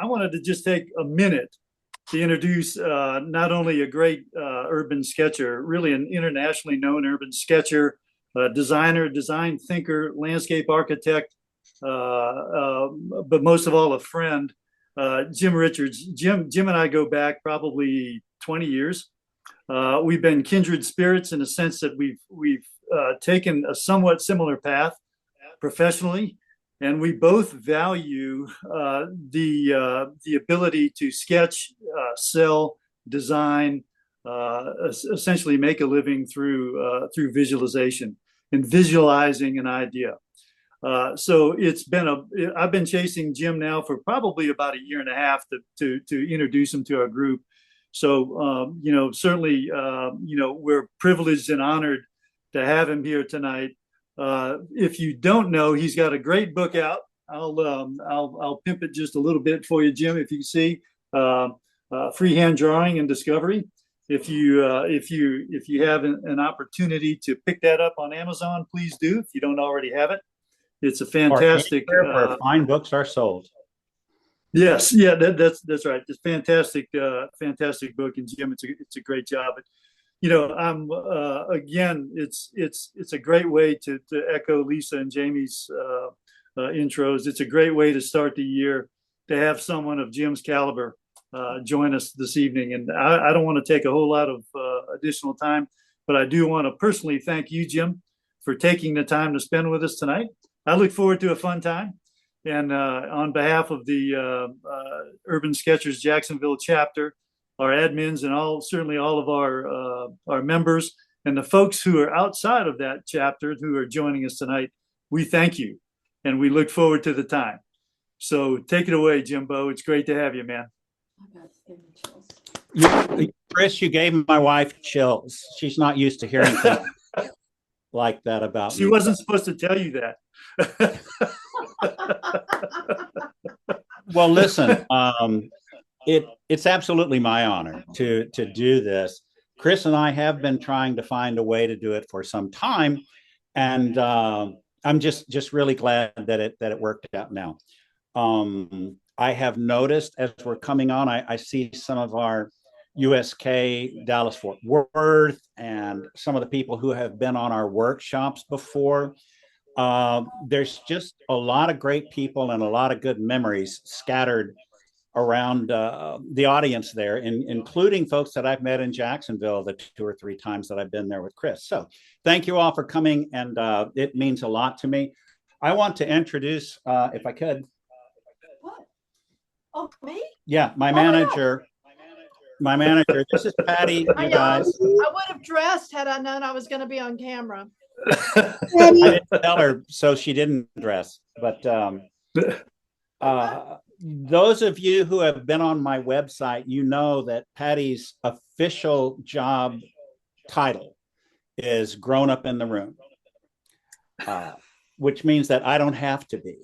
wanted to just take a minute to introduce not only a great urban sketcher, really an internationally known urban sketcher, designer, design thinker, landscape architect, but most of all, a friend, Jim Richards. Jim and I go back probably 20 years. We've been kindred spirits in the sense that we've taken a somewhat similar path professionally, and we both value the ability to sketch, sell, design, essentially make a living through visualization and visualizing an idea. So I've been chasing Jim now for probably about a year and a half to introduce him to our group. So, certainly, we're privileged and honored to have him here tonight. If you don't know, he's got a great book out. I'll pimp it just a little bit for you, Jim. If you see, Freehand Drawing and Discovery. If you have an opportunity to pick that up on Amazon, please do. If you don't already have it, it's a fantastic. Where fine books are sold. Yes, yeah, that's right. It's fantastic, fantastic book, and Jim, it's a great job. But, I'm again, it's a great way to echo Lisa and Jamie's intros. It's a great way to start the year to have someone of Jim's caliber join us this evening. And I don't want to take a whole lot of additional time, but I do want to personally thank you, Jim, for taking the time to spend with us tonight. I look forward to a fun time. And on behalf of the Urban Sketchers Jacksonville chapter, our admins, and certainly all of our members, and the folks who are outside of that chapter who are joining us tonight, we thank you, and we look forward to the time. So take it away, Jimbo. It's great to have you, man. Chris, you gave my wife chills. She's not used to hearing things like that about me. She wasn't supposed to tell you that. Well, listen, it's absolutely my honor to do this. Chris and I have been trying to find a way to do it for some time, and I'm just really glad that it worked out now. I have noticed as we're coming on, I see some of our USK, Dallas Fort Worth, and some of the people who have been on our workshops before. There's just a lot of great people and a lot of good memories scattered around the audience there, including folks that I've met in Jacksonville the 2 or 3 times that I've been there with Chris. So thank you all for coming, and it means a lot to me. I want to introduce, if I could. What? Oh, me? Yeah, my manager. My manager. This is Patty, you guys. I would have dressed had I known I was going to be on camera. I didn't tell her, so she didn't dress. But those of you who have been on my website, you know that Patty's official job title is Grown Up in the Room, which means that I don't have to be.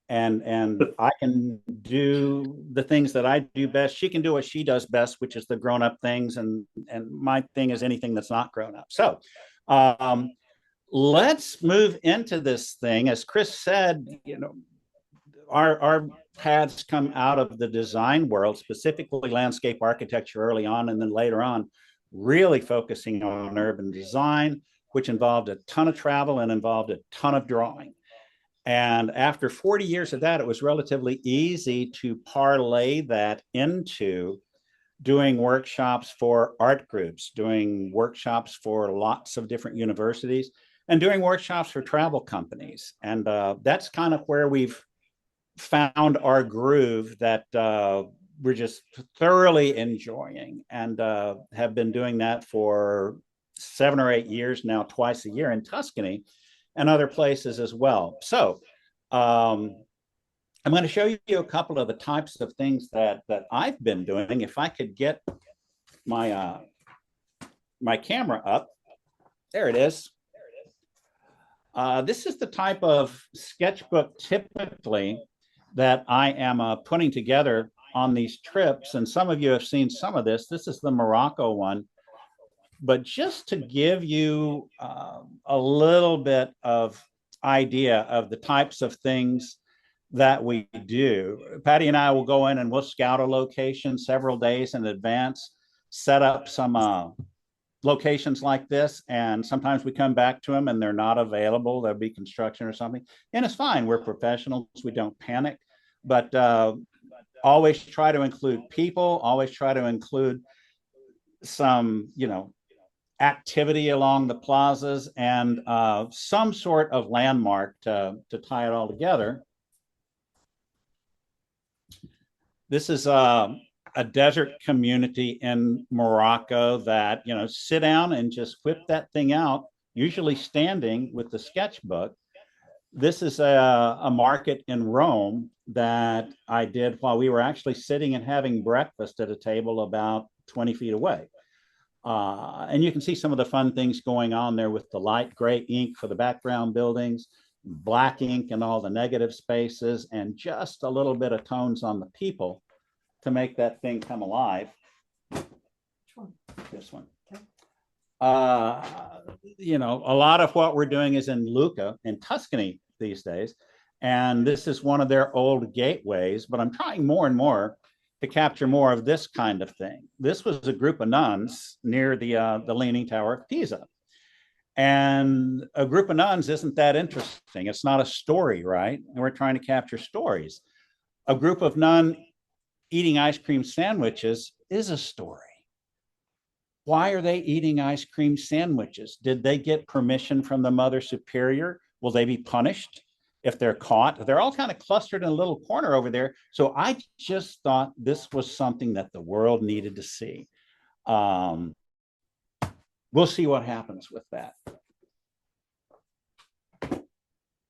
And I can do the things that I do best. She can do what she does best, which is the grown-up things. And my thing is anything that's not grown up. So let's move into this thing. As Chris said, our paths come out of the design world, specifically landscape architecture early on, and then later on, really focusing on urban design, which involved a ton of travel and involved a ton of drawing. And after 40 years of that, it was relatively easy to parlay that into doing workshops for art groups, doing workshops for lots of different universities, and doing workshops for travel companies. And that's kind of where we've found our groove that we're just thoroughly enjoying, and have been doing that for 7 or 8 years now, twice a year in Tuscany and other places as well. So I'm going to show you a couple of the types of things that I've been doing. If I could get my my camera up. There it is. This is the type of sketchbook typically that I am putting together on these trips. And some of you have seen some of this. This is the Morocco one. But just to give you a little bit of idea of the types of things that we do. Patty and I will go in and we'll scout a location several days in advance, set up some locations like this, and sometimes we come back to them and they're not available. There'll be construction or something, and it's fine. We're professionals. We don't panic, but always try to include people, always try to include some, activity along the plazas, and some sort of landmark to tie it all together. This is a desert community in Morocco that, sit down and just whip that thing out, usually standing with the sketchbook. This is a market in Rome that I did while we were actually sitting and having breakfast at a table about 20 feet away. And you can see some of the fun things going on there with the light gray ink for the background buildings, black ink in all the negative spaces, and just a little bit of tones on the people to make that thing come alive. This one. Okay. A lot of what we're doing is in Lucca in Tuscany these days. And this is one of their old gateways, but I'm trying more and more to capture more of this kind of thing. This was a group of nuns near the Leaning Tower of Pisa. And a group of nuns isn't that interesting. It's not a story, right? And we're trying to capture stories. A group of nuns eating ice cream sandwiches is a story. Why are they eating ice cream sandwiches? Did they get permission from the Mother Superior? Will they be punished if they're caught? They're all kind of clustered in a little corner over there. So I just thought this was something that the world needed to see. We'll see what happens with that.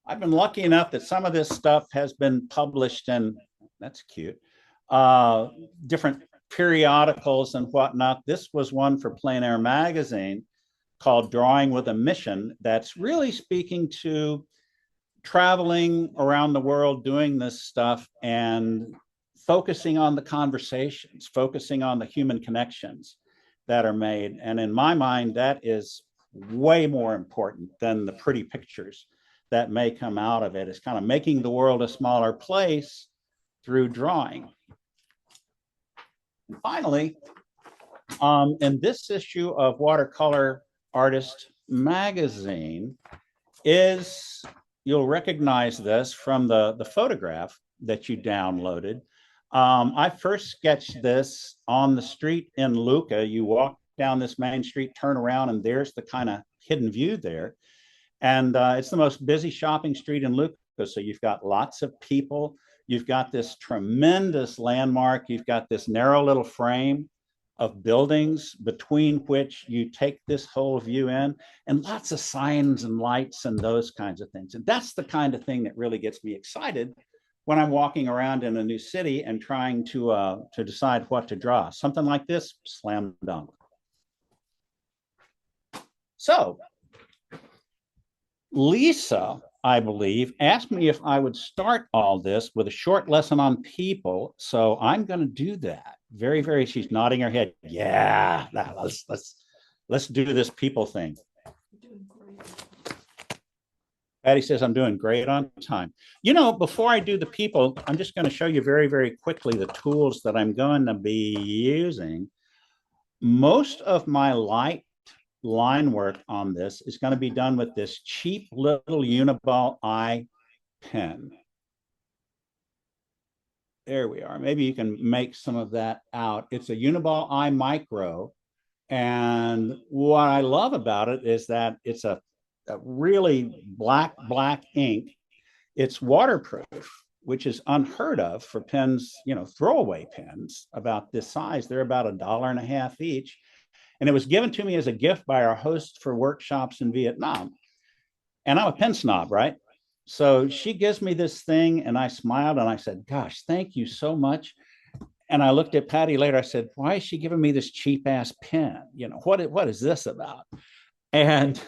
I've been lucky enough that some of this stuff has been published in, that's cute, different periodicals and whatnot. This was one for Plein Air magazine called Drawing with a Mission, that's really speaking to traveling around the world doing this stuff and focusing on the conversations, focusing on the human connections that are made. And in my mind, that is way more important than the pretty pictures that may come out of it. It's kind of making the world a smaller place through drawing. And finally, in this issue of Watercolor Artist magazine is, you'll recognize this from the photograph that you downloaded. I first sketched this on the street in Lucca. You walk down this main street, turn around, and there's the kind of hidden view there. And it's the most busy shopping street in Lucca. So you've got lots of people. You've got this tremendous landmark. You've got this narrow little frame of buildings between which you take this whole view in, and lots of signs and lights and those kinds of things. And that's the kind of thing that really gets me excited when I'm walking around in a new city and trying to decide what to draw. Something like this, slam dunk. So Lisa, I believe, asked me if I would start all this with a short lesson on people. So I'm going to do that. Very, very, she's nodding her head. Yeah, let's do this people thing. Patty says I'm doing great on time. Before I do the people, I'm just going to show you very, very quickly the tools that I'm going to be using. Most of my light line work on this is going to be done with this cheap little Uniball eye pen. There we are. Maybe you can make some of that out. It's a Uniball eye micro. And what I love about it is that it's a really black ink. It's waterproof, which is unheard of for pens, throwaway pens about this size. They're about $1.50 each. And it was given to me as a gift by our host for workshops in Vietnam. And I'm a pen snob, right? So she gives me this thing and I smiled and I said, gosh, thank you so much. And I looked at Patty later. I said, why is she giving me this cheap ass pen? What is this about? And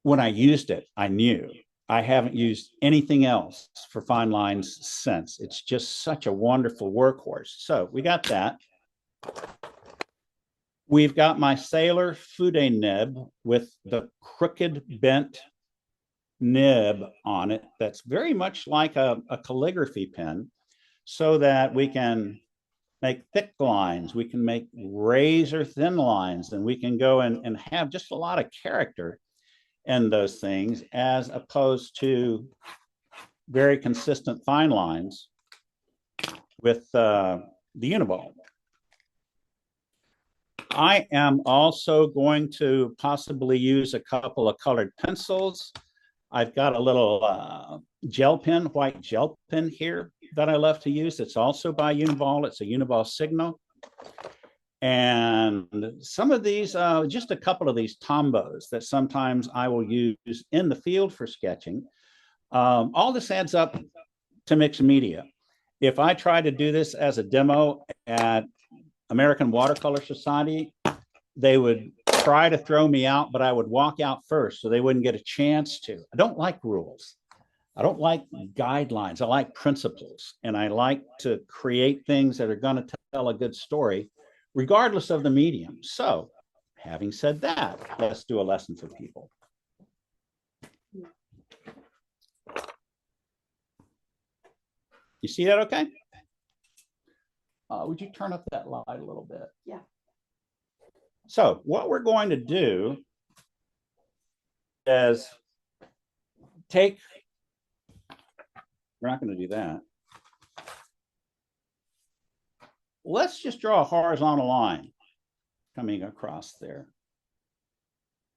when I used it, I knew. I haven't used anything else for fine lines since. It's just such a wonderful workhorse. So we got that. We've got my Sailor Fude nib with the crooked bent nib on it that's very much like a calligraphy pen, so that we can make thick lines, we can make razor thin lines, and we can go and have just a lot of character in those things, as opposed to very consistent fine lines with the Uniball. I am also going to possibly use a couple of colored pencils. I've got a little gel pen, white gel pen here that I love to use. It's also by Uniball. It's a Uniball Signal. And some of these, just a couple of these Tombos that sometimes I will use in the field for sketching. All this adds up to mixed media. If I try to do this as a demo at American Watercolor Society, they would try to throw me out, but I would walk out first so they wouldn't get a chance to. I don't like rules. I don't like guidelines. I like principles, and I like to create things that are going to tell a good story, regardless of the medium. So, having said that, let's do a lesson for people. You see that okay? Would you turn up that light a little bit? Yeah. So what we're going to do is take, we're not going to do that. Let's just draw a horizontal line coming across there.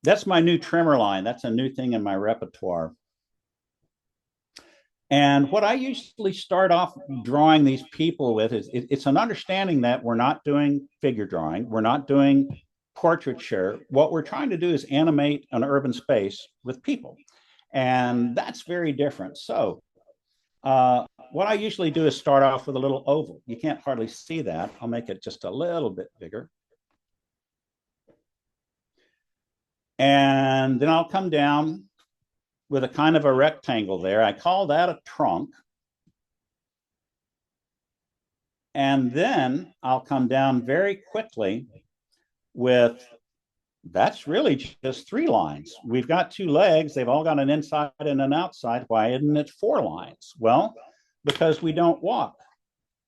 That's my new trimmer line. That's a new thing in my repertoire. And what I usually start off drawing these people with is it's an understanding that we're not doing figure drawing. We're not doing portraiture. What we're trying to do is animate an urban space with people. And that's very different. So what I usually do is start off with a little oval. You can't hardly see that. I'll make it just a little bit bigger. And then I'll come down with a kind of a rectangle there. I call that a trunk. And then I'll come down very quickly with, that's really just 3 lines. We've got 2 legs. They've all got an inside and an outside. Why isn't it 4 lines? Well, because we don't walk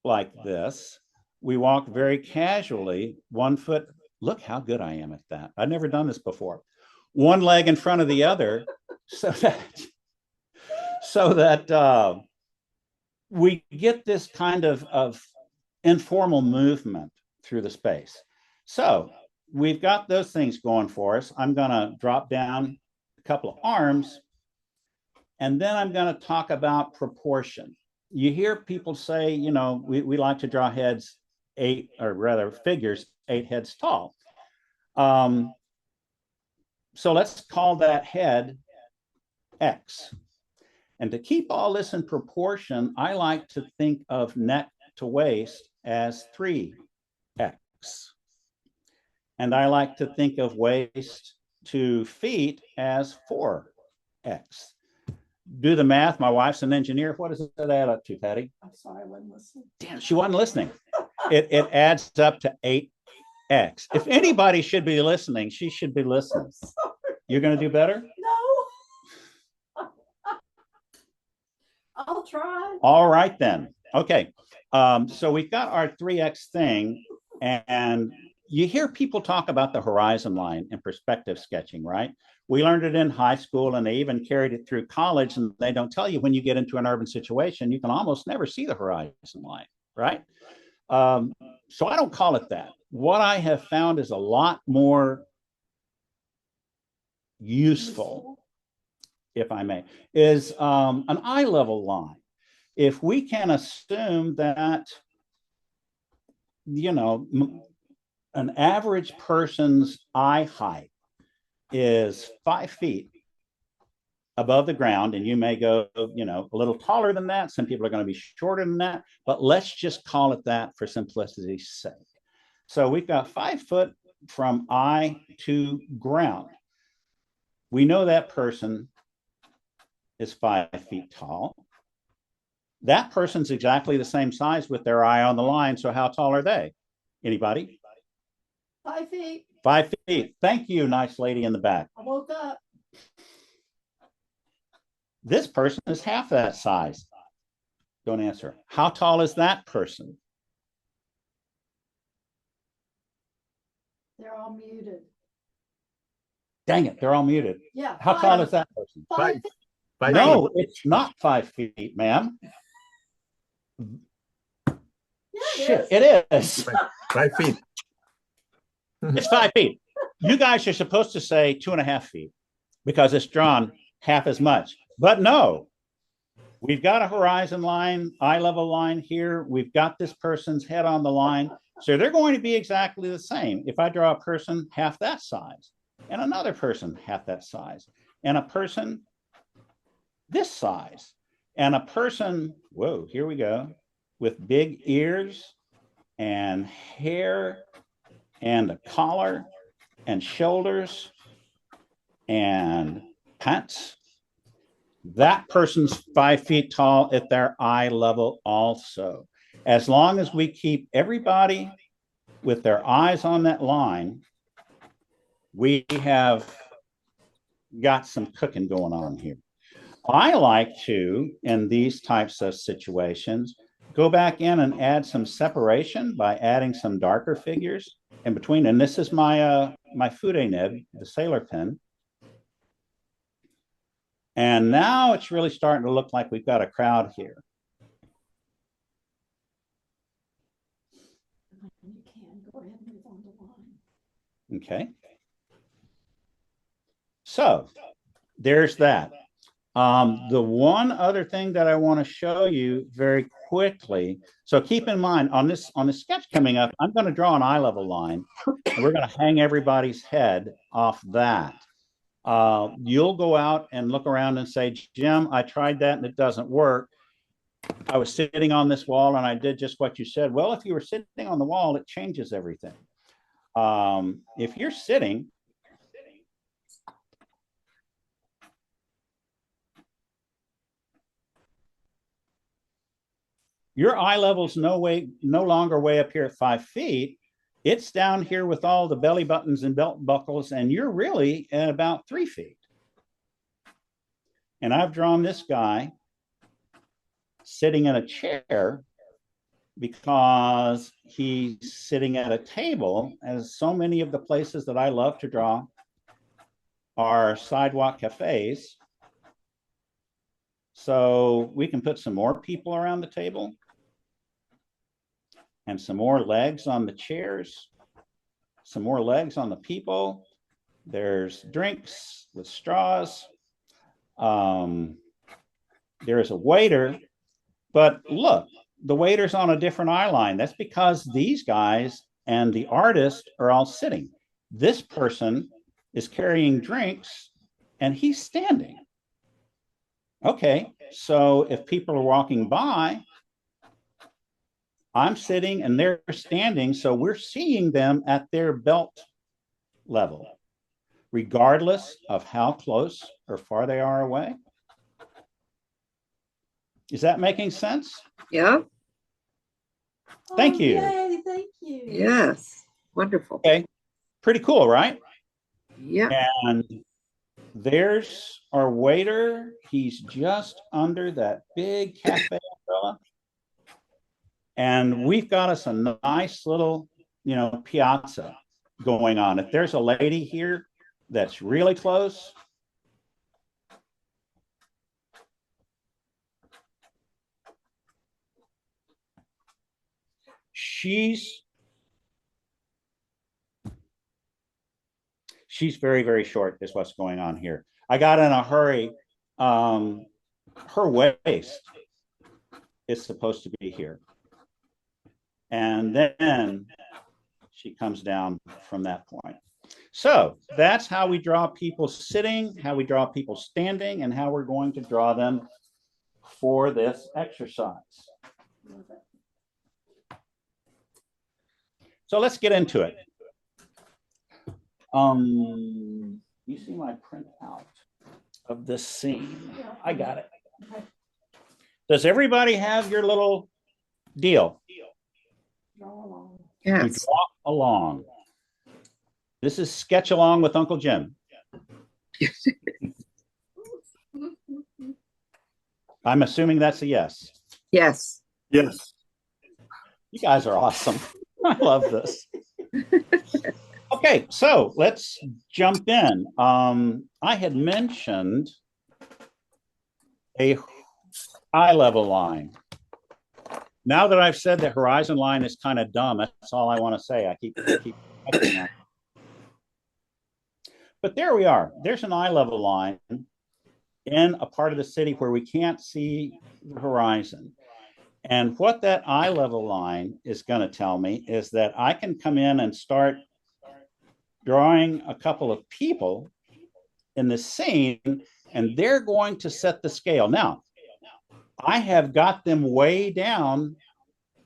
like this. We walk very casually, 1 foot. Look how good I am at that. I've never done this before. 1 leg in front of the other, so that we get this kind of informal movement through the space. So we've got those things going for us. I'm going to drop down a couple of arms, and then I'm going to talk about proportion. You hear people say, you know, we like to draw heads 8, or rather figures 8 heads tall. So let's call that head X. And to keep all this in proportion, I like to think of neck to waist as 3X. And I like to think of waist to feet as 4X. Do the math. My wife's an engineer. What does that add up to, Patty? I'm sorry, I wasn't listening. Damn, she wasn't listening. It adds up to 8X. If anybody should be listening, she should be listening. You're going to do better? No. I'll try. All right, then. Okay. So we've got our 3X thing, and you hear people talk about the horizon line in perspective sketching, right? We learned it in high school, and they even carried it through college, and they don't tell you when you get into an urban situation, you can almost never see the horizon line, right? So I don't call it that. What I have found is a lot more useful, if I may, is an eye level line. If we can assume that, you know, an average person's eye height is 5 feet above the ground, and you may go, you know, a little taller than that. Some people are going to be shorter than that, but let's just call it that for simplicity's sake. So we've got 5 foot from eye to ground. We know that person is 5 feet tall. That person's exactly the same size with their eye on the line. So how tall are they? Anybody? 5 feet. 5 feet. Thank you, nice lady in the back. I woke up. This person is half that size. Don't answer. How tall is that person? They're all muted. Dang it, they're all muted. Yeah. How tall is that person? 5 feet. 5 feet. It's not 5 feet, ma'am. Yeah, Shit, it is. 5 feet. It's 5 feet. You guys are supposed to say 2.5 feet because it's drawn half as much. But no, we've got a horizon line, eye level line here. We've got this person's head on the line. So they're going to be exactly the same. If I draw a person half that size and another person half that size and a person this size and a person, whoa, here we go, with big ears and hair and a collar and shoulders and pants. That person's 5 feet tall at their eye level also. As long as we keep everybody with their eyes on that line, we have got some cooking going on here. I like to, in these types of situations, go back in and add some separation by adding some darker figures in between. And this is my my fude nib, the sailor pin. And now it's really starting to look like we've got a crowd here. You can go ahead and move on the line. Okay. So there's that. The one other thing that I want to show you very quickly. So keep in mind on this sketch coming up, I'm going to draw an eye level line and we're going to hang everybody's head off that. You'll go out and look around and say, Jim, I tried that and it doesn't work. I was sitting on this wall and I did just what you said. Well, if you were sitting on the wall, it changes everything. If you're sitting, your eye level's no longer way up here at 5 feet. It's down here with all the belly buttons and belt buckles, and you're really at about 3 feet. And I've drawn this guy sitting in a chair because he's sitting at a table, as so many of the places that I love to draw are sidewalk cafes. So we can put some more people around the table and some more legs on the chairs, some more legs on the people. There's drinks with straws. There's a waiter, but look, the waiter's on a different eye line. That's because these guys and the artist are all sitting. This person is carrying drinks and he's standing. Okay, so if people are walking by, I'm sitting and they're standing, so we're seeing them at their belt level, regardless of how close or far they are away. Is that making sense? Yeah. Thank you. Yay, thank you. Yes. Wonderful. Okay, pretty cool, right? Yeah. And there's our waiter. He's just under that big cafe umbrella. And we've got us a nice little, piazza going on. If there's a lady here that's really close, she's very, very short is what's going on here. I got in a hurry. Her waist is supposed to be here. And then she comes down from that point. So that's how we draw people sitting, how we draw people standing, and how we're going to draw them for this exercise. So let's get into it. You see my printout of this scene? I got it. Does everybody have your little deal? Draw along. Yes. Draw along. This is Sketch Along with Uncle Jim. I'm assuming that's a yes. Yes. Yes. You guys are awesome. I love this. Okay, so let's jump in. I had mentioned a eye level line. Now that I've said the horizon line is kind of dumb, that's all I want to say. I keep on. But there we are. There's an eye level line in a part of the city where we can't see the horizon. And what that eye level line is going to tell me is that I can come in and start drawing a couple of people in the scene, and they're going to set the scale. Now, I have got them way down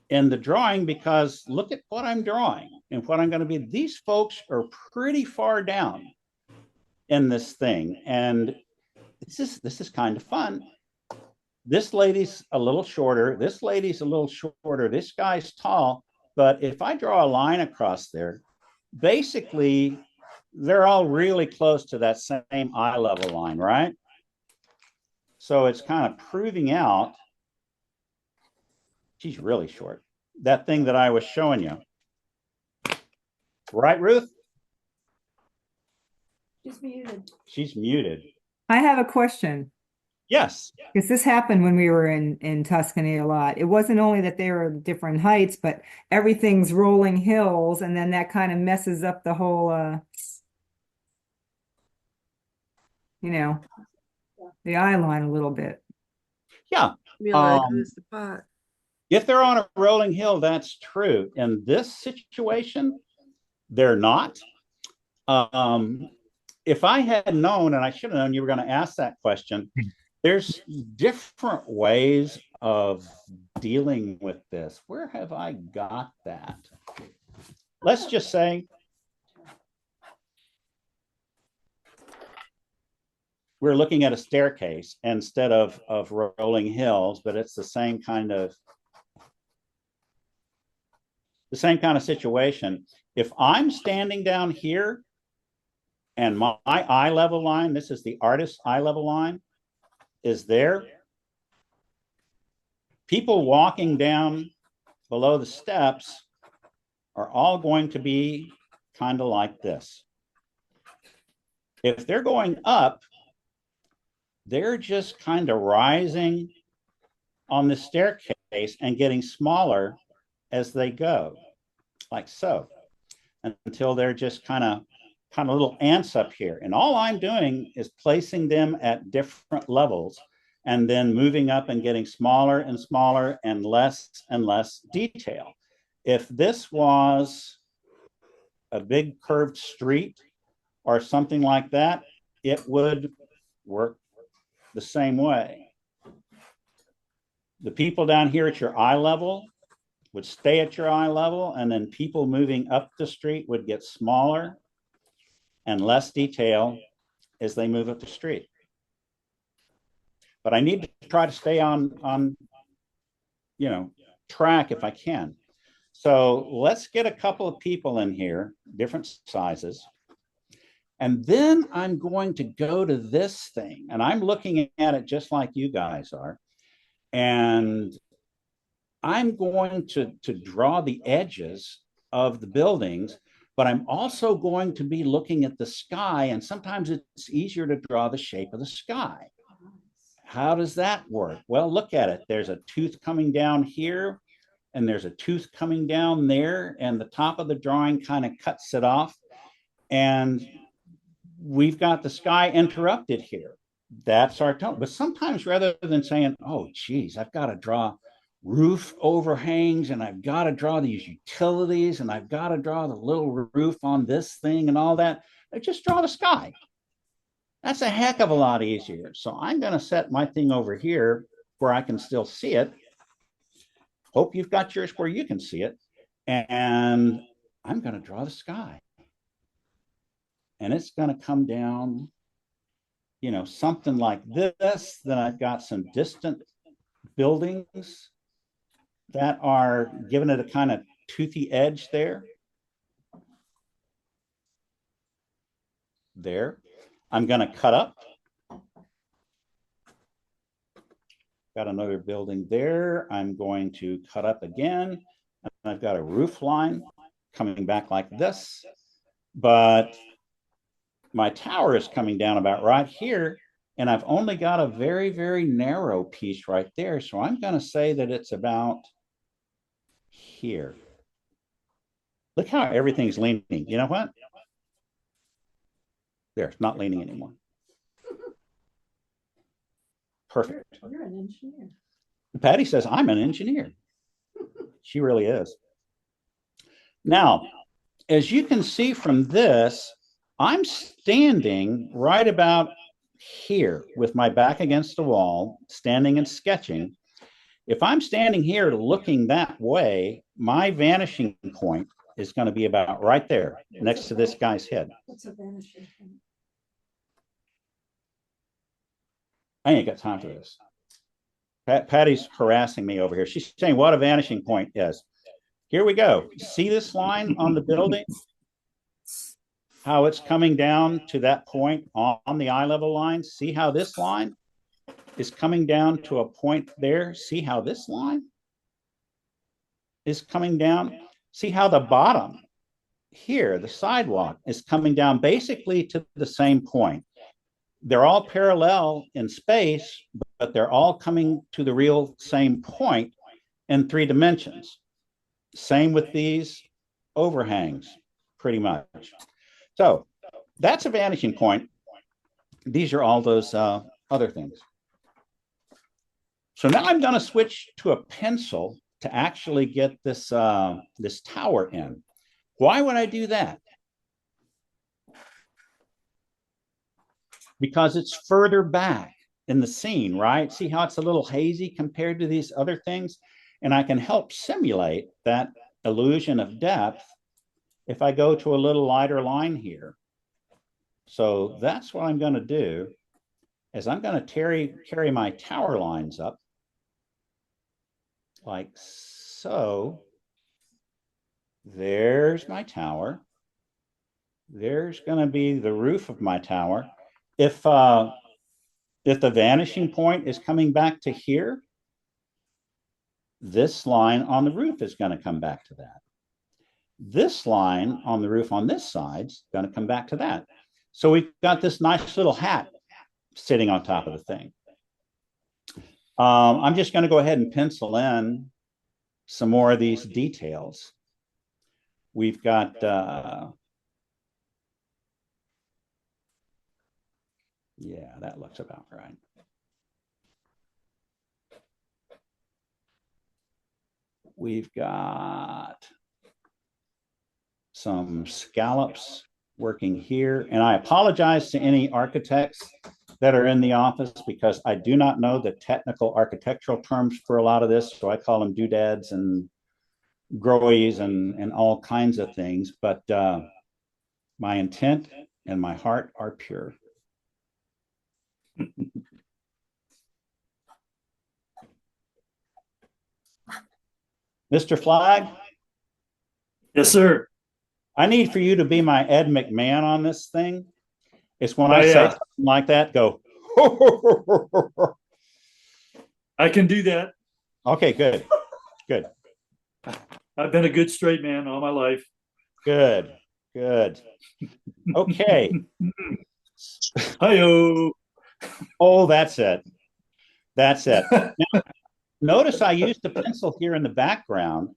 in the drawing because look at what I'm drawing and what I'm going to be. These folks are pretty far down in this thing, and this is kind of fun. This lady's a little shorter. This lady's a little shorter. This guy's tall. But if I draw a line across there, basically, they're all really close to that same eye level line, right? So it's kind of proving out she's really short. That thing that I was showing you. Right, Ruth? She's muted. She's muted. I have a question. Yes. Because this happened when we were in Tuscany a lot. It wasn't only that they were different heights, but everything's rolling hills, and then that kind of messes up the whole, the eye line a little bit. Yeah. If they're on a rolling hill, that's true. In this situation, they're not. If I had known, and I should have known you were going to ask that question, there's different ways of dealing with this. Where have I got that? Let's just say we're looking at a staircase instead of rolling hills, but it's the same kind of situation. If I'm standing down here and my eye level line, this is the artist's eye level line, is there, people walking down below the steps are all going to be kind of like this. If they're going up, they're just kind of rising on the staircase and getting smaller as they go, like so, until they're just kind of little ants up here. And all I'm doing is placing them at different levels and then moving up and getting smaller and smaller and less detail. If this was a big curved street or something like that, it would work the same way. The people down here at your eye level would stay at your eye level, and then people moving up the street would get smaller and less detail as they move up the street. But I need to try to stay on track if I can. So let's get a couple of people in here, different sizes. And then I'm going to go to this thing, and I'm looking at it just like you guys are. And I'm going to draw the edges of the buildings, but I'm also going to be looking at the sky, and sometimes it's easier to draw the shape of the sky. How does that work? Well, look at it. There's a tooth coming down here, and there's a tooth coming down there, and the top of the drawing kind of cuts it off. And we've got the sky interrupted here. That's our tone. But sometimes rather than saying, oh, geez, I've got to draw roof overhangs, and I've got to draw these utilities, and I've got to draw the little roof on this thing and all that, I just draw the sky. That's a heck of a lot easier. So I'm going to set my thing over here where I can still see it. Hope you've got yours where you can see it. And I'm going to draw the sky. And it's going to come down, something like this. Then I've got some distant buildings that are giving it a kind of toothy edge there. There. I'm going to cut up. got another building there. I'm going to cut up again. I've got a roof line coming back like this, but my tower is coming down about right here, and I've only got a very, very narrow piece right there. So I'm going to say that it's about here. Look how everything's leaning. You know what? There, it's not leaning anymore. Perfect. You're an engineer. Patty says, I'm an engineer. She really is. Now, as you can see from this, I'm standing right about here with my back against the wall, standing and sketching. If I'm standing here looking that way, my vanishing point is going to be about right there next to this guy's head. What's a vanishing point? I ain't got time for this. Patty's harassing me over here. She's saying what a vanishing point is. Here we go. See this line on the building? How it's coming down to that point on the eye level line? See how this line is coming down to a point there? See how this line is coming down? See how the bottom here, the sidewalk, is coming down basically to the same point. They're all parallel in space, but they're all coming to the real same point in 3 dimensions. Same with these overhangs, pretty much. So that's a vanishing point. These are all those other things. So now I'm going to switch to a pencil to actually get this, this tower in. Why would I do that? Because it's further back in the scene, right? See how it's a little hazy compared to these other things? And I can help simulate that illusion of depth if I go to a little lighter line here. So that's what I'm going to do, is I'm going to carry my tower lines up like so. There's my tower. There's going to be the roof of my tower. If the vanishing point is coming back to here, this line on the roof is going to come back to that. This line on the roof on this side is going to come back to that. So we've got this nice little hat sitting on top of the thing. I'm just going to go ahead and pencil in some more of these details. We've got yeah, that looks about right. We've got some scallops working here. And I apologize to any architects that are in the office because I do not know the technical architectural terms for a lot of this. So I call them doodads and growies and all kinds of things. But my intent and my heart are pure. Mr. Flag? Yes, sir. I need for you to be my Ed McMahon on this thing. It's when I say something like that, go. I can do that. Okay, good. Good. I've been a good straight man all my life. Good. Good. Okay. Hi-yo. Oh, that's it. That's it. Now, notice I used the pencil here in the background.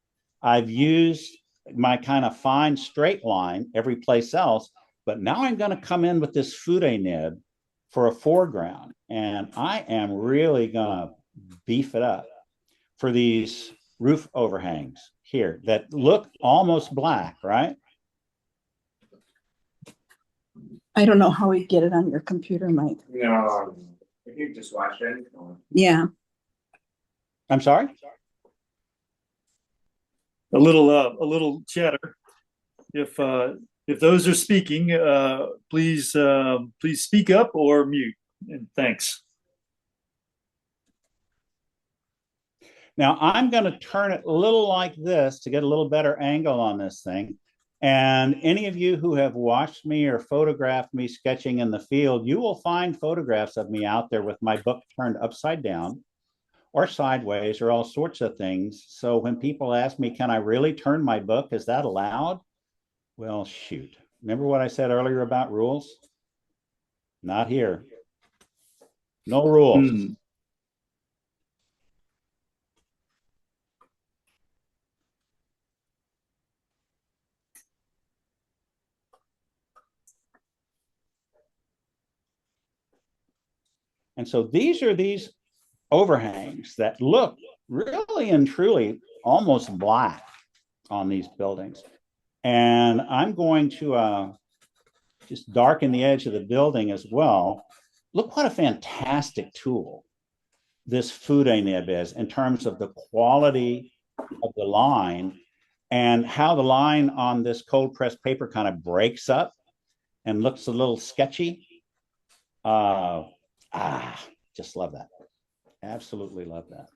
I've used my kind of fine straight line every place else, but now I'm going to come in with this fude nib for a foreground, and I am really going to beef it up for these roof overhangs here that look almost black, right? I don't know how we get it on your computer, Mike. No, if you just watch it. Yeah. I'm sorry? A little chatter. If those are speaking, please speak up or mute. And thanks. Now I'm going to turn it a little like this to get a little better angle on this thing. And any of you who have watched me or photographed me sketching in the field, you will find photographs of me out there with my book turned upside down, or sideways or all sorts of things. So when people ask me, can I really turn my book? Is that allowed? Well, shoot. Remember what I said earlier about rules? Not here. No rules. And so these are these overhangs that look really and truly almost black on these buildings. And I'm going to just darken the edge of the building as well. Look what a fantastic tool this fude nib is in terms of the quality of the line and how the line on this cold pressed paper kind of breaks up and looks a little sketchy. Just love that. Absolutely love that.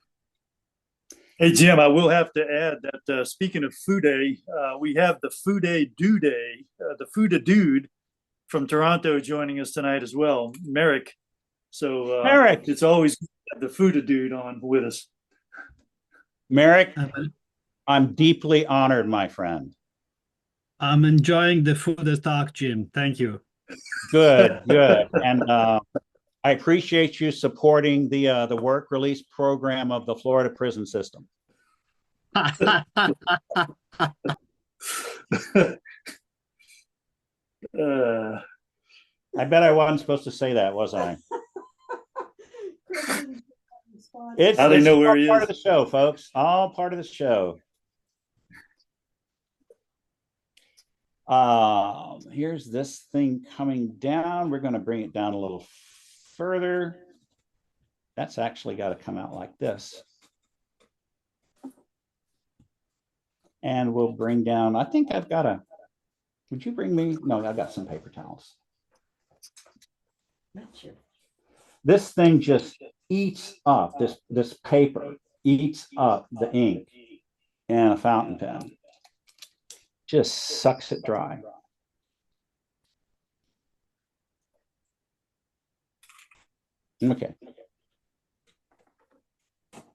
Hey, Jim, I will have to add that speaking of fude, we have the fude dude, the fude dude from Toronto joining us tonight as well, Merrick. So Merrick, it's always good to have the fude dude on with us. Merrick, I'm deeply honored, my friend. I'm enjoying the food talk, Jim. Thank you. Good, good. And I appreciate you supporting the work release program of the Florida prison system. I bet I wasn't supposed to say that, was I? It's How do you know where he is? Part of the show, folks. All part of the show. Here's this thing coming down. We're going to bring it down a little further. That's actually got to come out like this. And we'll bring down, I think I've got a, would you bring me? No, I've got some paper towels. This thing just eats up, this paper eats up the ink and a fountain pen. Just sucks it dry. Okay.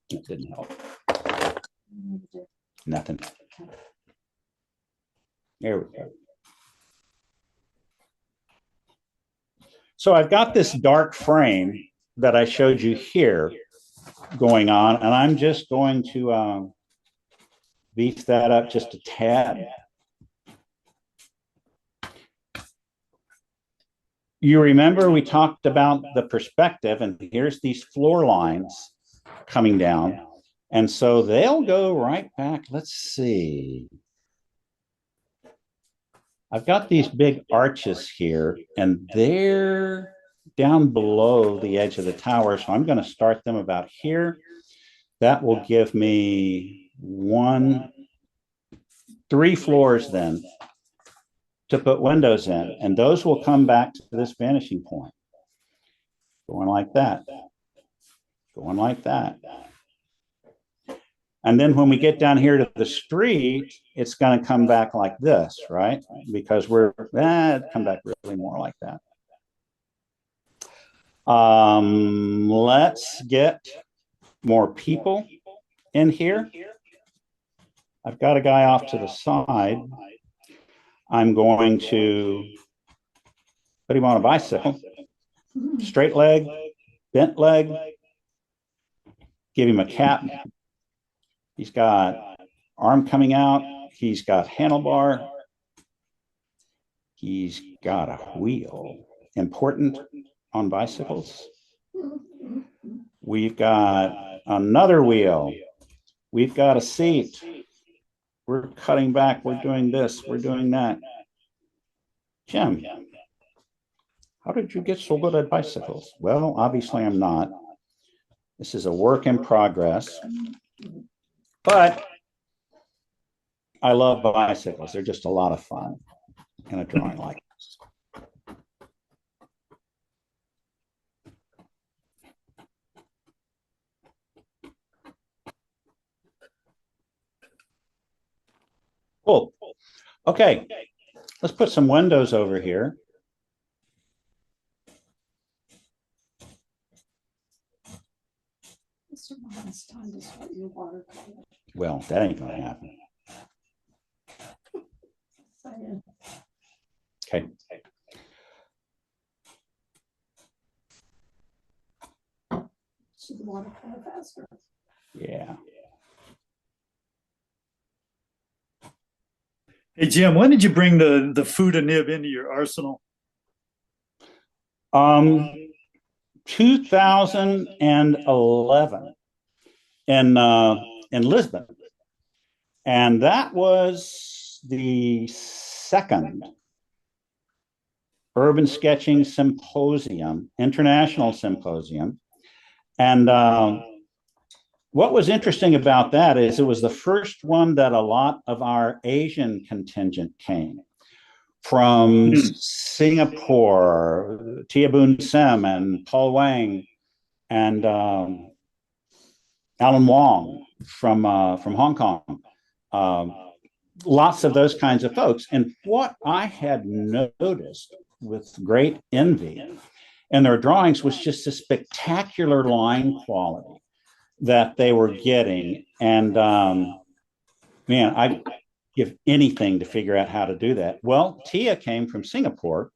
That didn't help. Nothing. There we go. So I've got this dark frame that I showed you here going on, and I'm just going to beef that up just a tad. You remember we talked about the perspective, and here's these floor lines coming down. And so they'll go right back. Let's see. I've got these big arches here, and they're down below the edge of the tower. So I'm going to start them about here. That will give me 3 floors then to put windows in, and those will come back to this vanishing point. Going like that. Going like that. And then when we get down here to the street, it's going to come back like this, right? Because we're, come back really more like that. Let's get more people in here. I've got a guy off to the side. I'm going to put him on a bicycle. Straight leg, bent leg. Give him a cap. He's got arm coming out. He's got handlebar. He's got a wheel. Important on bicycles. We've got another wheel. We've got a seat. We're cutting back. We're doing this. We're doing that. Jim, how did you get so good at bicycles? Well, obviously I'm not. This is a work in progress. But I love bicycles. They're just a lot of fun in a drawing like this. Cool. Okay, let's put some windows over here. It's time to start your watercolor. Well, that ain't gonna happen. Saying. Okay. Should the watercolor faster. Yeah. Hey, Jim, when did you bring the Fuda nib into your arsenal? 2011 in Lisbon, and that was the second urban sketching symposium, international symposium. And what was interesting about that is it was the first one that a lot of our Asian contingent came from Singapore, Tia Boon Sem and Paul Wang and Alan Wong from Hong Kong. Lots of those kinds of folks. And what I had noticed with great envy in their drawings was just a spectacular line quality that they were getting. And man, I give anything to figure out how to do that. Well, Tia came from Singapore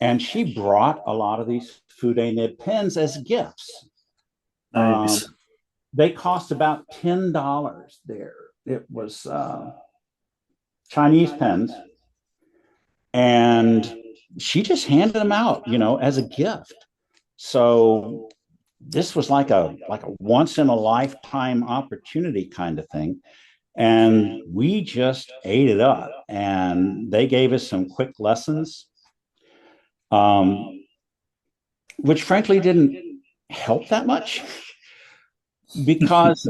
and she brought a lot of these Fude nib pens as gifts. Nice. They cost about $10 there. It was Chinese pens. And she just handed them out, you know, as a gift. So this was like a once in a lifetime opportunity kind of thing. And we just ate it up. And they gave us some quick lessons, which frankly didn't help that much. Because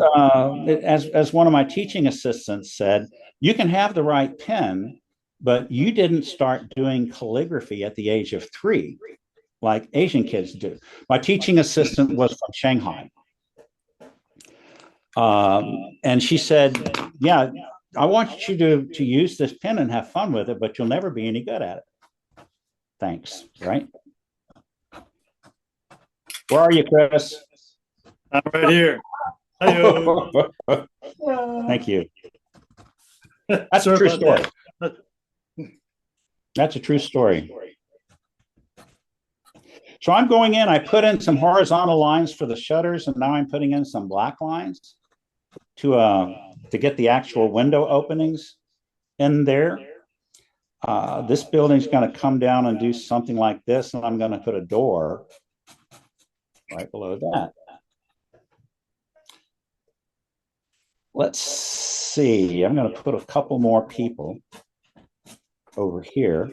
as one of my teaching assistants said, you can have the right pen, but you didn't start doing calligraphy at the age of 3, like Asian kids do. My teaching assistant was from Shanghai. And she said, yeah, I want you to use this pen and have fun with it, but you'll never be any good at it. Thanks, right? Where are you, Chris? I'm right here. Hi-yo. Thank you. That's a true story. That's a true story. So I'm going in, I put in some horizontal lines for the shutters, and now I'm putting in some black lines to get the actual window openings in there. This building's going to come down and do something like this, and I'm going to put a door right below that. Let's see, I'm going to put a couple more people over here.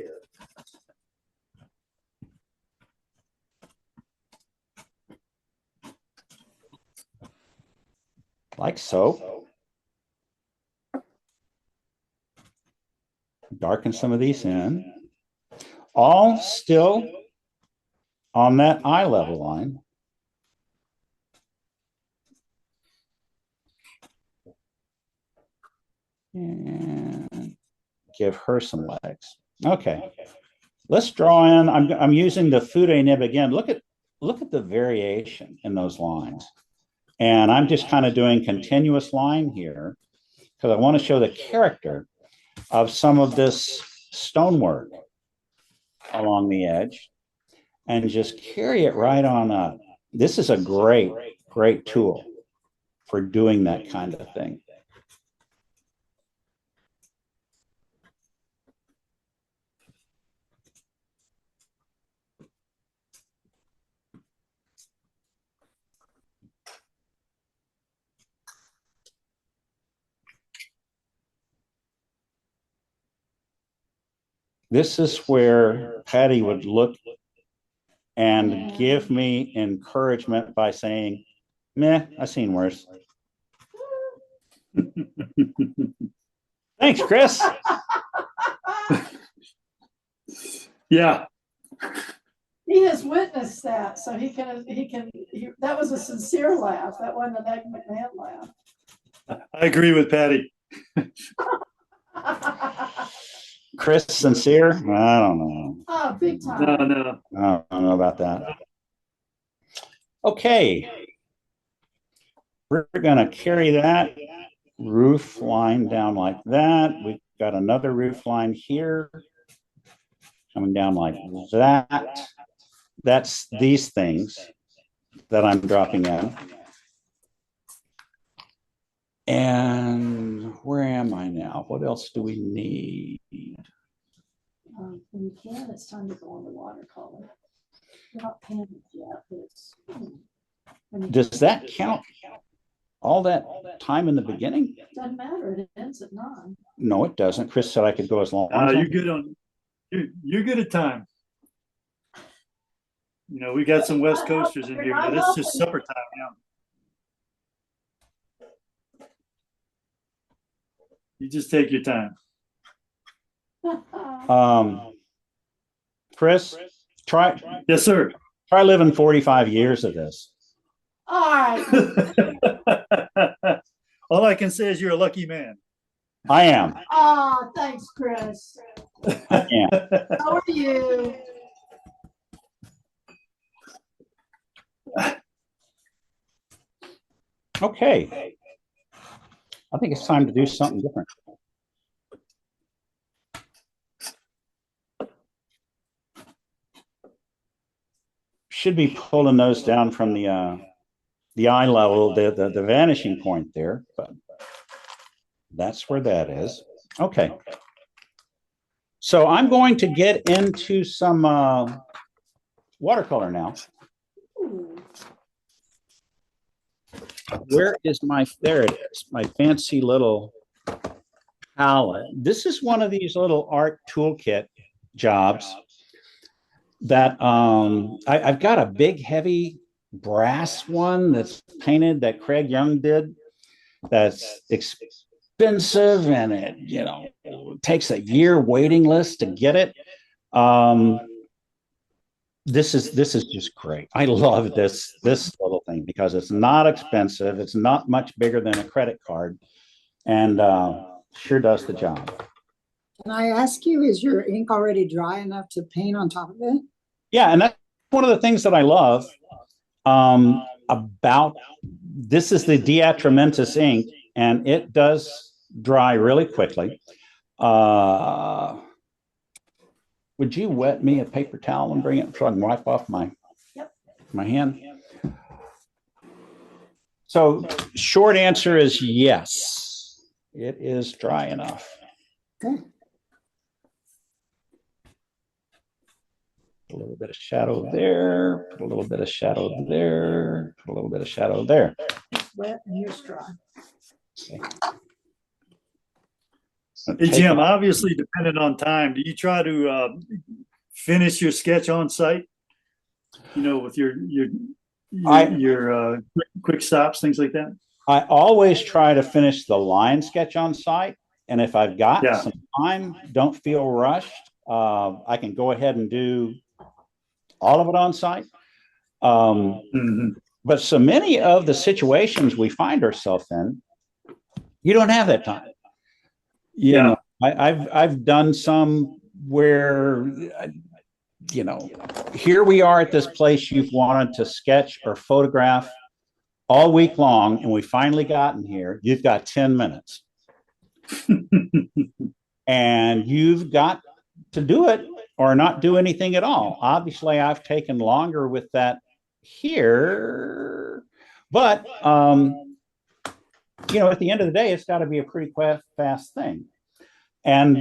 Like so. Darken some of these in. All still on that eye level line. And give her some legs. Okay. Let's draw in. I'm using the Fude nib again. Look at the variation in those lines. And I'm just kind of doing continuous line here because I want to show the character of some of this stonework along the edge and just carry it right on up. This is a great, great tool for doing that kind of thing. This is where Patty would look and give me encouragement by saying, meh, I've seen worse. Thanks, Chris. Yeah. He has witnessed that, so that was a sincere laugh. That wasn't an Egg McMahon laugh. I agree with Patty. Chris, sincere? I don't know. Oh, big time. No. I don't know about that. Okay. we're going to carry that roof line down like that. We've got another roof line here coming down like that. That's these things that I'm dropping in. And where am I now? What else do we need? When you can, it's time to go on the watercolor. Not panicked yet, but it's. Does that count all that time in the beginning? Doesn't matter, it ends at 9. No, it doesn't. Chris said I could go as long as You're good on. You're good at time. You know, we got some West Coasters in here, but it's just supper time now. You just take your time. Chris, try. Yes, sir. Try living 45 years of this. All right. All I can say is you're a lucky man. I am. Oh, thanks, Chris. I am. How are you? Okay. I think it's time to do something different. Should be pulling those down from the eye level, the vanishing point there, but that's where that is. Okay. So I'm going to get into some watercolor now. Where is my, there it is, my fancy little palette. This is one of these little art toolkit jobs that I've got a big heavy brass one that's painted that Craig Young did. That's expensive and it, you know, takes a year waiting list to get it. This is just great. I love this little thing because it's not expensive. It's not much bigger than a credit card, and sure does the job. Can I ask you, is your ink already dry enough to paint on top of it? Yeah, and that's one of the things that I love about this is the Diatramentis ink, and it does dry really quickly. Would you wet me a paper towel and bring it so I can wipe off my hand? So short answer is yes, it is dry enough. Okay. A little bit of shadow there, put a little bit of shadow there, put a little bit of shadow there. Wet and yours dry. Okay. Hey, Jim, obviously dependent on time, do you try to finish your sketch on site? You know, with your quick stops, things like that? I always try to finish the line sketch on site. And if I've got some time, don't feel rushed, I can go ahead and do all of it on site. But so many of the situations we find ourselves in, you don't have that time. You know, I've done some where, you know, here we are at this place you've wanted to sketch or photograph all week long, and we finally gotten here. You've got 10 minutes. And you've got to do it or not do anything at all. Obviously, I've taken longer with that here, but you know, at the end of the day, it's got to be a pretty fast thing. And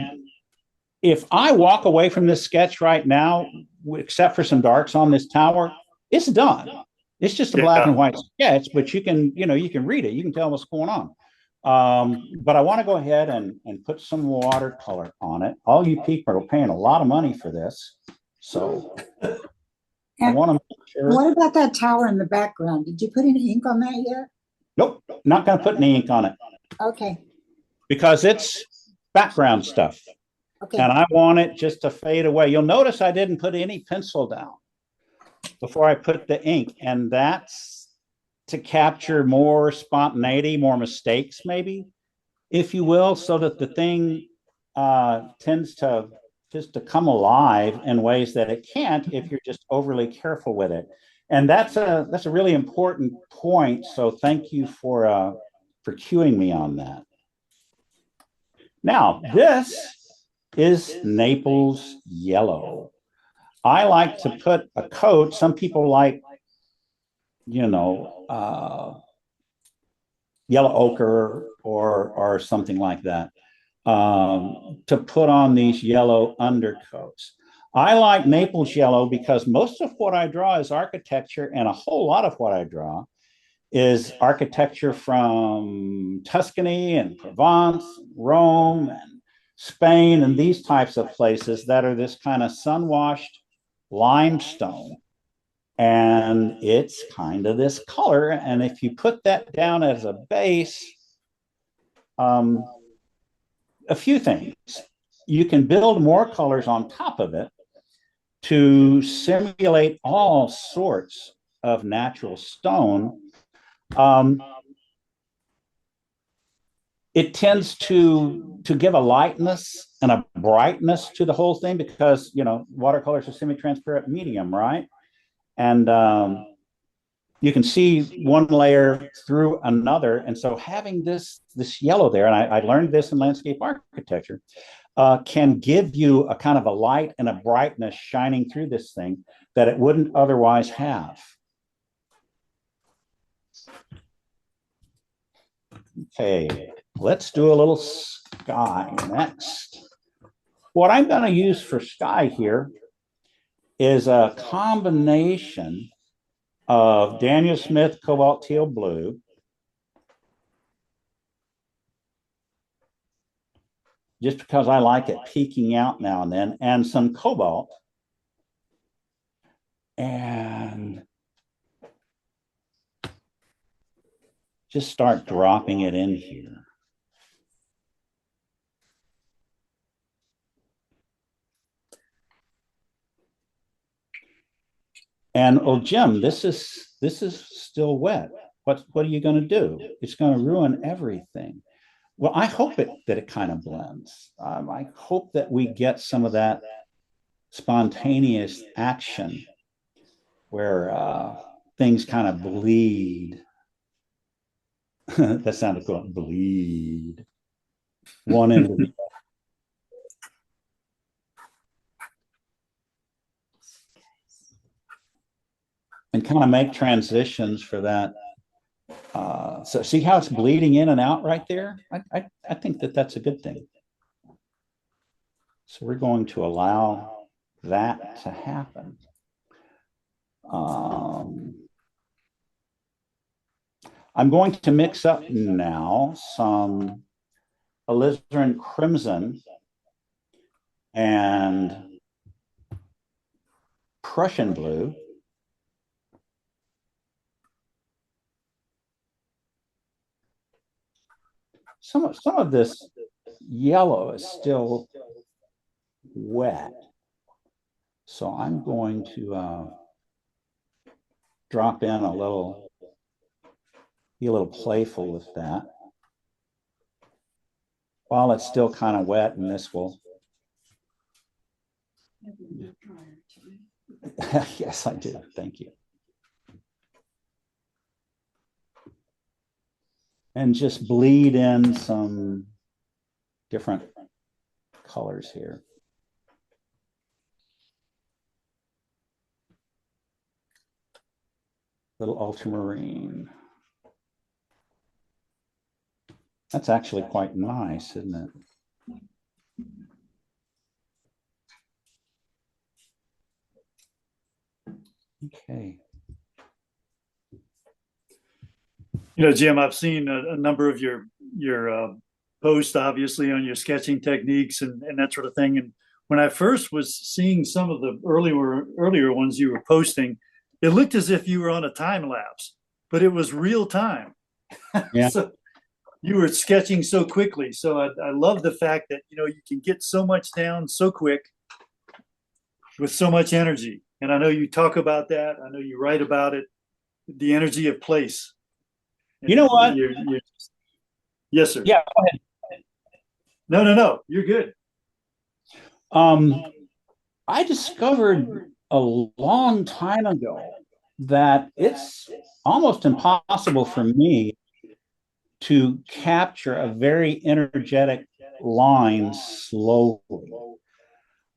if I walk away from this sketch right now, except for some darks on this tower, it's done. It's just a black and white sketch, but you can, you know, you can read it. You can tell what's going on. But I want to go ahead and put some watercolor on it. All you people are paying a lot of money for this. So I want to make sure. What about that tower in the background? Did you put any ink on that yet? Nope, not going to put any ink on it. Okay. Because it's background stuff. Okay. And I want it just to fade away. You'll notice I didn't put any pencil down before I put the ink. And that's to capture more spontaneity, more mistakes, maybe, if you will, so that the thing tends to just to come alive in ways that it can't if you're just overly careful with it. And that's a really important point. So thank you for cueing me on that. Now, this is Naples yellow. I like to put a coat. Some people like, yellow ochre or something like that, to put on these yellow undercoats. I like Naples yellow because most of what I draw is architecture, and a whole lot of what I draw is architecture from Tuscany and Provence, Rome and Spain, and these types of places that are this kind of sun-washed limestone. And it's kind of this color. And if you put that down as a base, a few things. You can build more colors on top of it to simulate all sorts of natural stone. It tends to give a lightness and a brightness to the whole thing because, watercolor is a semi-transparent medium, right? And you can see one layer through another. And so having this yellow there, and I learned this in landscape architecture, can give you a kind of a light and a brightness shining through this thing that it wouldn't otherwise have. Okay, let's do a little sky next. What I'm going to use for sky here is a combination of Daniel Smith Cobalt Teal Blue, just because I like it peeking out now and then, and some cobalt. And just start dropping it in here. And oh, Jim, this is still wet. What are you going to do? It's going to ruin everything. Well, I hope that it kind of blends. I hope that we get some of that spontaneous action where things kind of bleed. That sounded cool. Bleed. One into the other. And kind of make transitions for that. So see how it's bleeding in and out right there? I think that's a good thing. So we're going to allow that to happen. I'm going to mix up now some alizarin crimson and Prussian blue. Some of this yellow is still wet. So I'm going to drop in be a little playful with that. While it's still kind of wet, and this will. Yes, I do. Thank you. And just bleed in some different colors here. Little ultramarine. That's actually quite nice, isn't it? Okay. Jim, I've seen a number of your posts, obviously, on your sketching techniques and that sort of thing. And when I first was seeing some of the earlier ones you were posting, it looked as if you were on a time lapse, but it was real time. Yeah. So you were sketching so quickly. So I love the fact that, you can get so much down so quick with so much energy. And I know you talk about that. I know you write about it, the energy of place. You know what? Yes, sir. Yeah, go ahead. No. You're good. I discovered a long time ago that it's almost impossible for me to capture a very energetic line slowly.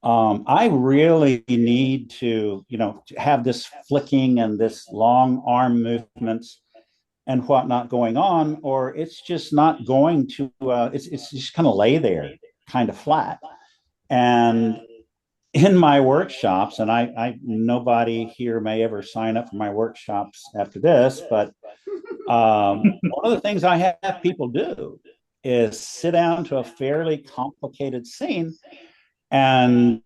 I really need to, to have this flicking and this long arm movements and whatnot going on, or it's just not going to, it's just kind of lay there kind of flat. And in my workshops, and nobody here may ever sign up for my workshops after this, but one of the things I have people do is sit down to a fairly complicated scene and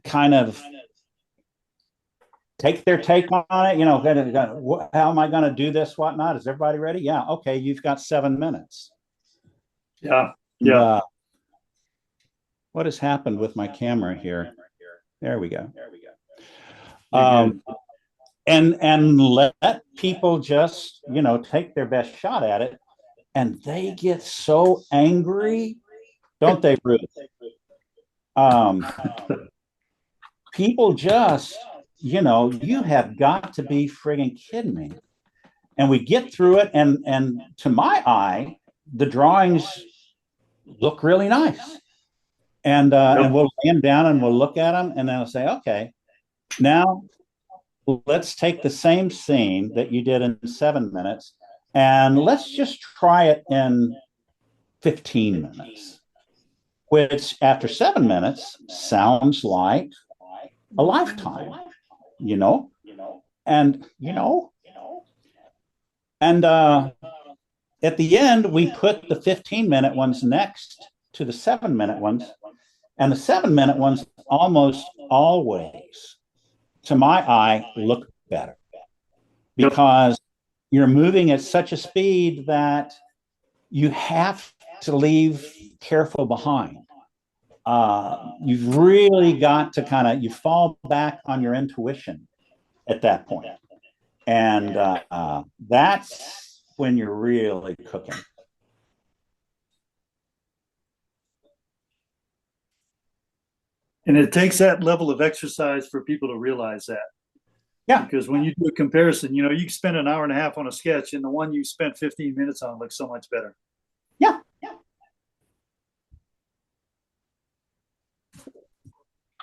kind of take their take on it. How am I going to do this? Whatnot? Is everybody ready? Yeah. Okay. You've got 7 minutes. Yeah. What has happened with my camera here? There we go. And let people just, take their best shot at it. And they get so angry, don't they, Ruth? People just, you have got to be friggin' kidding me. And we get through it, and to my eye, the drawings look really nice. And we'll lay them down and we'll look at them, and then I'll say, okay, now let's take the same scene that you did in 7 minutes and let's just try it in 15 minutes, which after 7 minutes sounds like a lifetime, and at the end, we put the 15-minute ones next to the 7-minute ones, and the 7-minute ones almost always, to my eye, look better because you're moving at such a speed that you have to leave careful behind. You've really got to you fall back on your intuition at that point. And that's when you're really cooking. And it takes that level of exercise for people to realize that. Yeah. Because when you do a comparison, you can spend an hour and a half on a sketch and the one you spent 15 minutes on looks so much better. Yeah.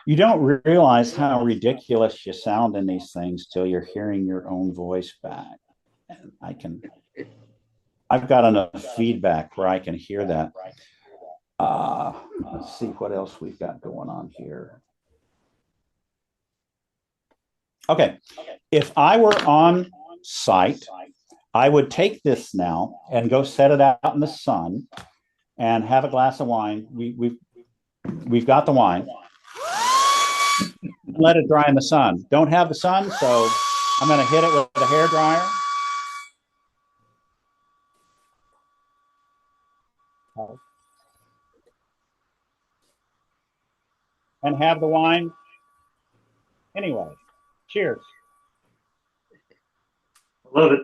You don't realize how ridiculous you sound in these things till you're hearing your own voice back. And I've got enough feedback where I can hear that. Let's see what else we've got going on here. Okay. If I were on site, I would take this now and go set it out in the sun and have a glass of wine. We've got the wine. Let it dry in the sun. Don't have the sun, so I'm going to hit it with a hair dryer. And have the wine. Anyway, cheers. Love it.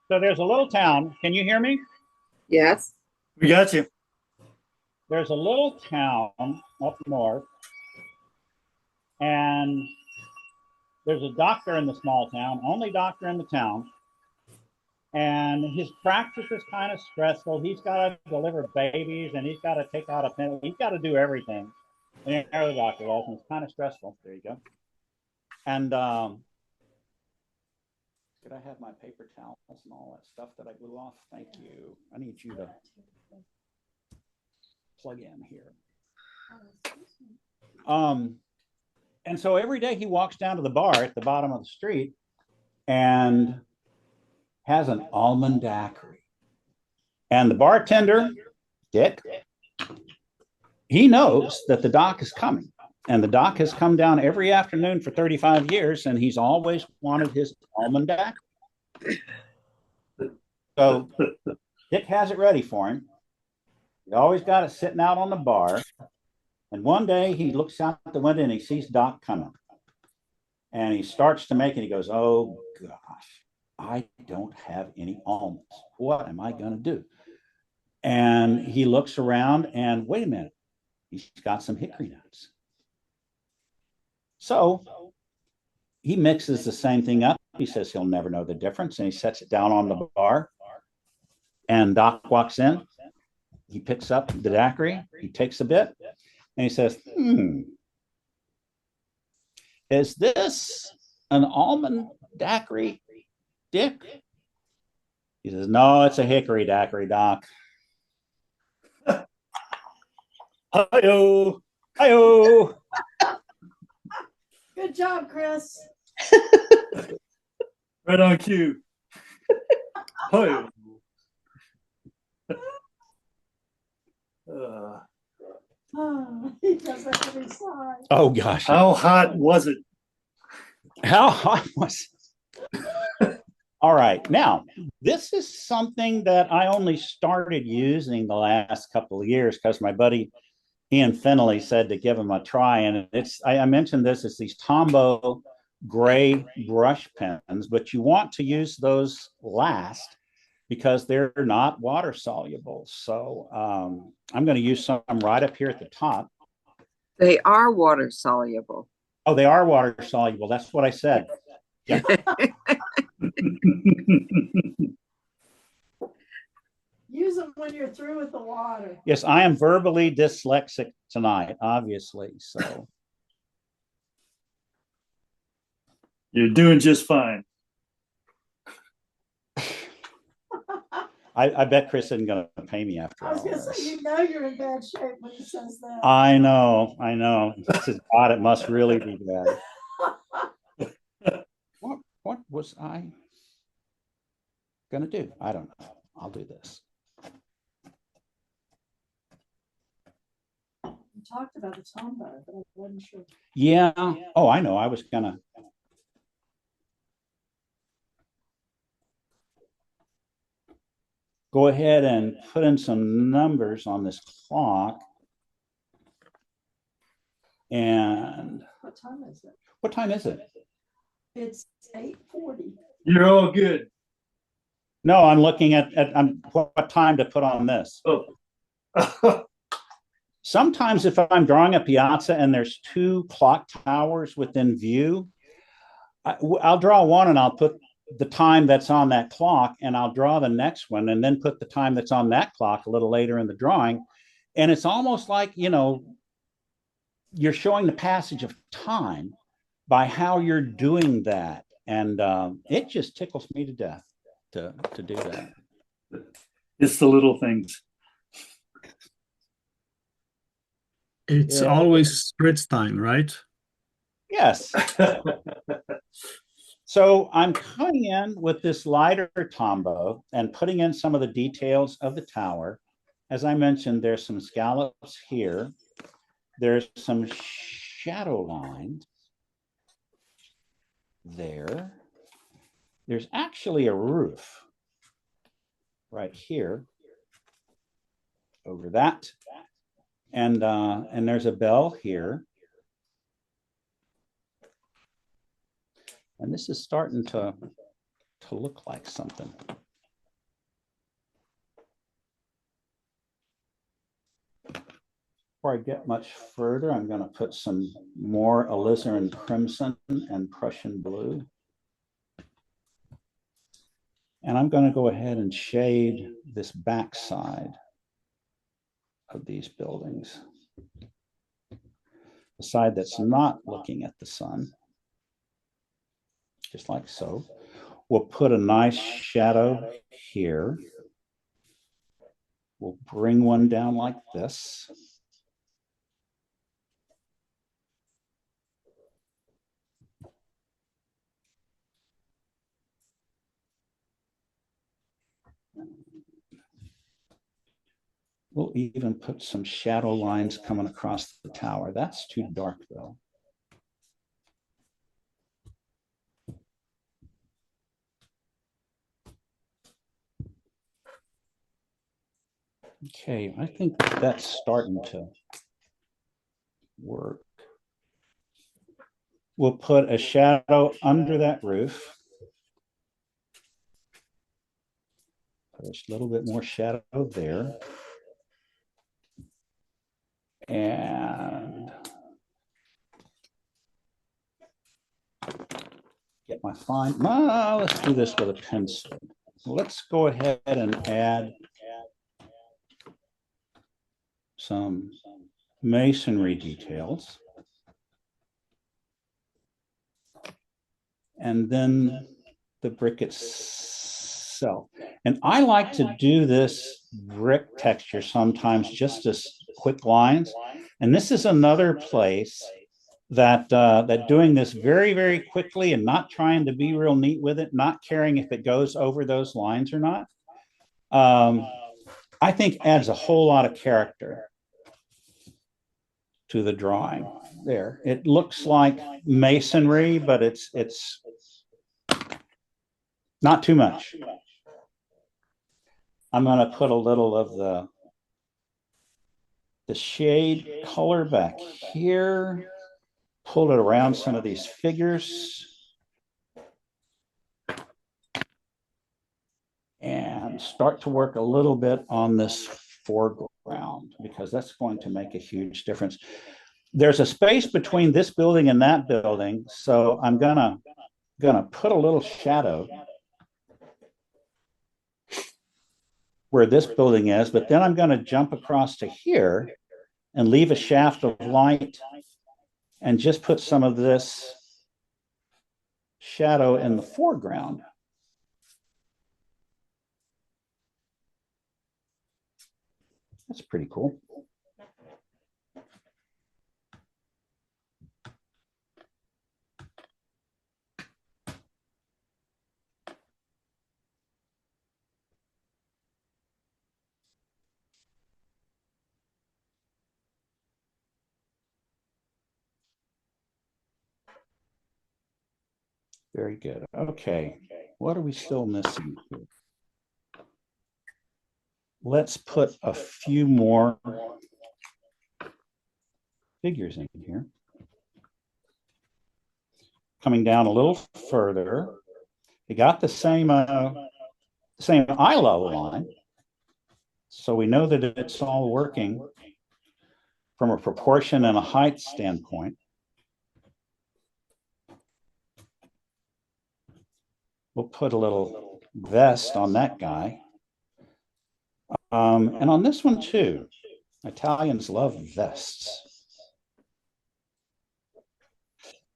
So there's a little town. Can you hear me? Yes. We got you. There's a little town up north, and there's a doctor in the small town, only doctor in the town, and his practice is kind of stressful. He's got to deliver babies, and he's got to take out a pen. He's got to do everything. And the doctor does, and it's kind of stressful. There you go. And could I have my paper towels and all that stuff that I blew off? Thank you. I need you to plug in here. And so every day he walks down to the bar at the bottom of the street and has an almond daiquiri. And the bartender, Dick, he knows that the doc is coming. And the doc has come down every afternoon for 35 years, and he's always wanted his almond daiquiri. So Dick has it ready for him. He always got it sitting out on the bar. And one day he looks out the window and he sees Doc coming. And he starts to make it. He goes, oh, gosh, I don't have any almonds. What am I going to do? And he looks around and wait a minute, he's got some hickory nuts. So he mixes the same thing up. He says he'll never know the difference. And he sets it down on the bar. And Doc walks in. He picks up the daiquiri. He takes a bit. And he says, is this an almond daiquiri, Dick? He says, no, it's a hickory daiquiri, Doc. Hi-yo, hi-yo. Good job, Chris. Right on cue. Hi-yo. He does that every side. Oh, gosh. How hot was it? How hot was it? All right. Now, this is something that I only started using the last couple of years because my buddy Ian Finley said to give him a try. And I mentioned this, it's these Tombow gray brush pens, but you want to use those last because they're not water soluble. So I'm going to use some right up here at the top. They are water soluble. Oh, they are water soluble. That's what I said. Yeah. Use them when you're through with the water. Yes, I am verbally dyslexic tonight, obviously. So You're doing just fine. I bet Chris isn't going to pay me after I was all going to say, this. you know you're in bad shape when he says that. I know. This is God. It must really be bad. What was I going to do? I don't know. I'll do this. You talked about the Tombow, but I wasn't sure. Yeah. Oh, I know. I was going to. Go ahead and put in some numbers on this clock. And What time is it? what time is it? It's 8:40. You're all good. No, I'm looking at what time to put on this. Oh. Sometimes if I'm drawing a piazza and there's two clock towers within view, I'll draw one and I'll put the time that's on that clock, and I'll draw the next one and then put the time that's on that clock a little later in the drawing. And it's almost like, you're showing the passage of time by how you're doing that. And it just tickles me to death to do that. It's the little things. It's always Fritz time, right? Yes. So I'm coming in with this lighter Tombow and putting in some of the details of the tower. As I mentioned, there's some scallops here. There's some shadow lines there. There's actually a roof right here over that. And there's a bell here. And this is starting to look like something. Before I get much further, I'm going to put some more alizarin crimson and Prussian blue. And I'm going to go ahead and shade this backside of these buildings. The side that's not looking at the sun. Just like so. We'll put a nice shadow here. We'll bring one down like this. We'll even put some shadow lines coming across the tower. That's too dark though. Okay, I think that's starting to work. We'll put a shadow under that roof. Put a little bit more shadow there. And get my fine. Let's do this with a pencil. Let's go ahead and add some masonry details. And then the brick itself. And I like to do this brick texture sometimes just as quick lines. And this is another place that that doing this very, very quickly and not trying to be real neat with it, not caring if it goes over those lines or not, I think adds a whole lot of character to the drawing there. It looks like masonry, but it's not too much. I'm going to put a little of the shade color back here, pull it around some of these figures, and start to work a little bit on this foreground, because that's going to make a huge difference. There's a space between this building and that building, so I'm gonna put a little shadow where this building is, but then I'm gonna jump across to here and leave a shaft of light and just put some of this shadow in the foreground. That's pretty cool. Very good. Okay, what are we still missing here? Let's put a few more figures in here. Coming down a little further, you got the same eye level line, so we know that it's all working from a proportion and a height standpoint. We'll put a little vest on that guy. And on this one too, Italians love vests.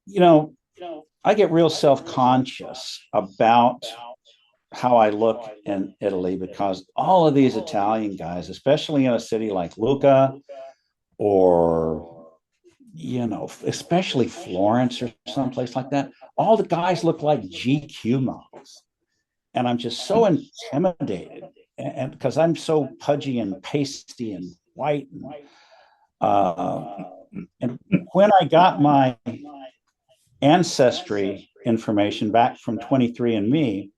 You know, I get real self-conscious about how I look in Italy, because all of these Italian guys, especially in a city like Lucca, or, you know, especially Florence or someplace like that, all the guys look like GQ models. And I'm just so intimidated, and because I'm so pudgy and pasty and white. And when I got my ancestry information back from 23andMe,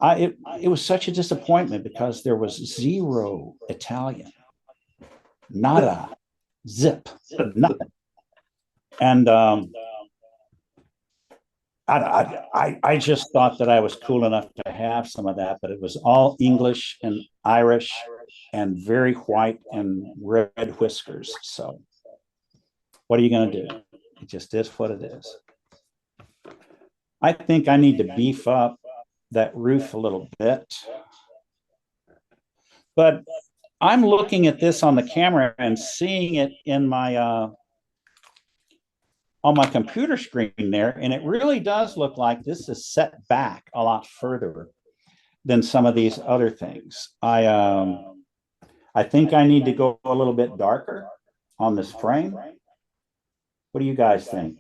it was such a disappointment, because there was zero Italian, nada, zip, nothing. And I just thought that I was cool enough to have some of that, but it was all English and Irish and very white and red whiskers. So what are you going to do? It just is what it is. I think I need to beef up that roof a little bit. But I'm looking at this on the camera and seeing it in my on my computer screen there, and it really does look like this is set back a lot further than some of these other things. I think I need to go a little bit darker on this frame. What do you guys think?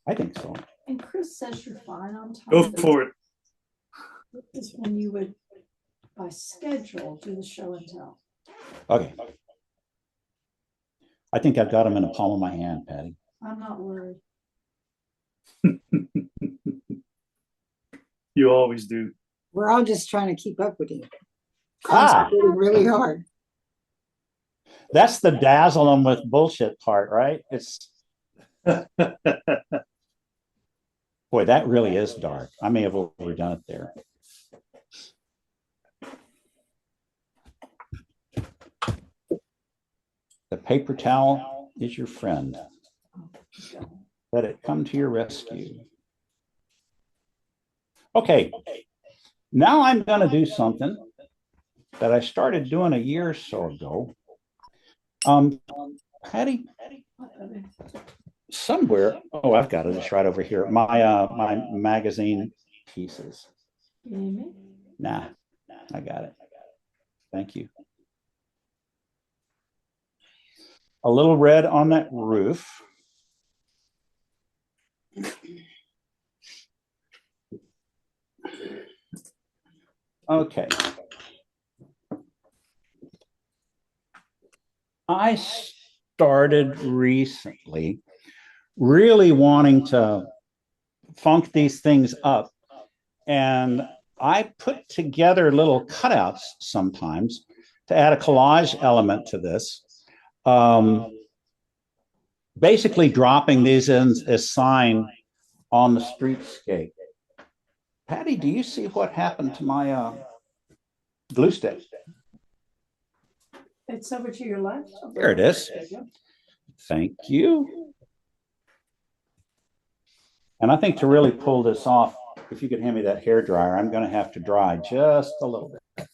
I think so. And Chris says you're fine on time. Go for it. This is when you would by schedule do the show and tell. Okay. I think I've got them in the palm of my hand, Patty. I'm not worried. You always do. We're all just trying to keep up with you. Ah, Concentrating really hard. that's the dazzle them with bullshit part, right? It's boy, that really is dark. I may have overdone it there. The paper towel is your friend. Let it come to your rescue. Okay, now I'm going to do something that I started doing a year or so ago. Patty, somewhere. Oh, I've got it. It's right over here. My magazine pieces. Amy? Nah, I got it. Thank you. A little red on that roof. Okay. I started recently really wanting to funk these things up. And I put together little cutouts sometimes to add a collage element to this. Basically dropping these in as sign on the streetscape. Patty, do you see what happened to my glue stick? It's over to your left. There it is. Thank you. And I think to really pull this off, if you could hand me that hair dryer, I'm going to have to dry just a little bit.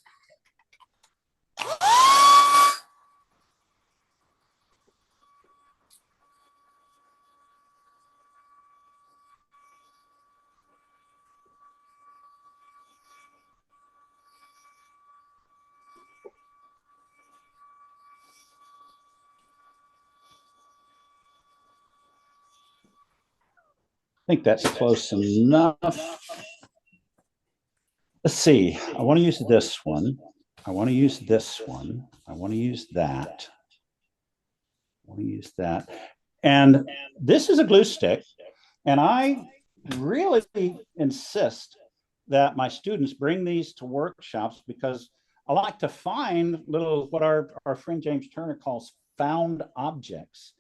I think that's close enough. Let's see. I want to use this one. I want to use this one. I want to use that. I want to use that. And this is a glue stick. And I really insist that my students bring these to workshops because I like to find little, what our friend James Turner calls found objects.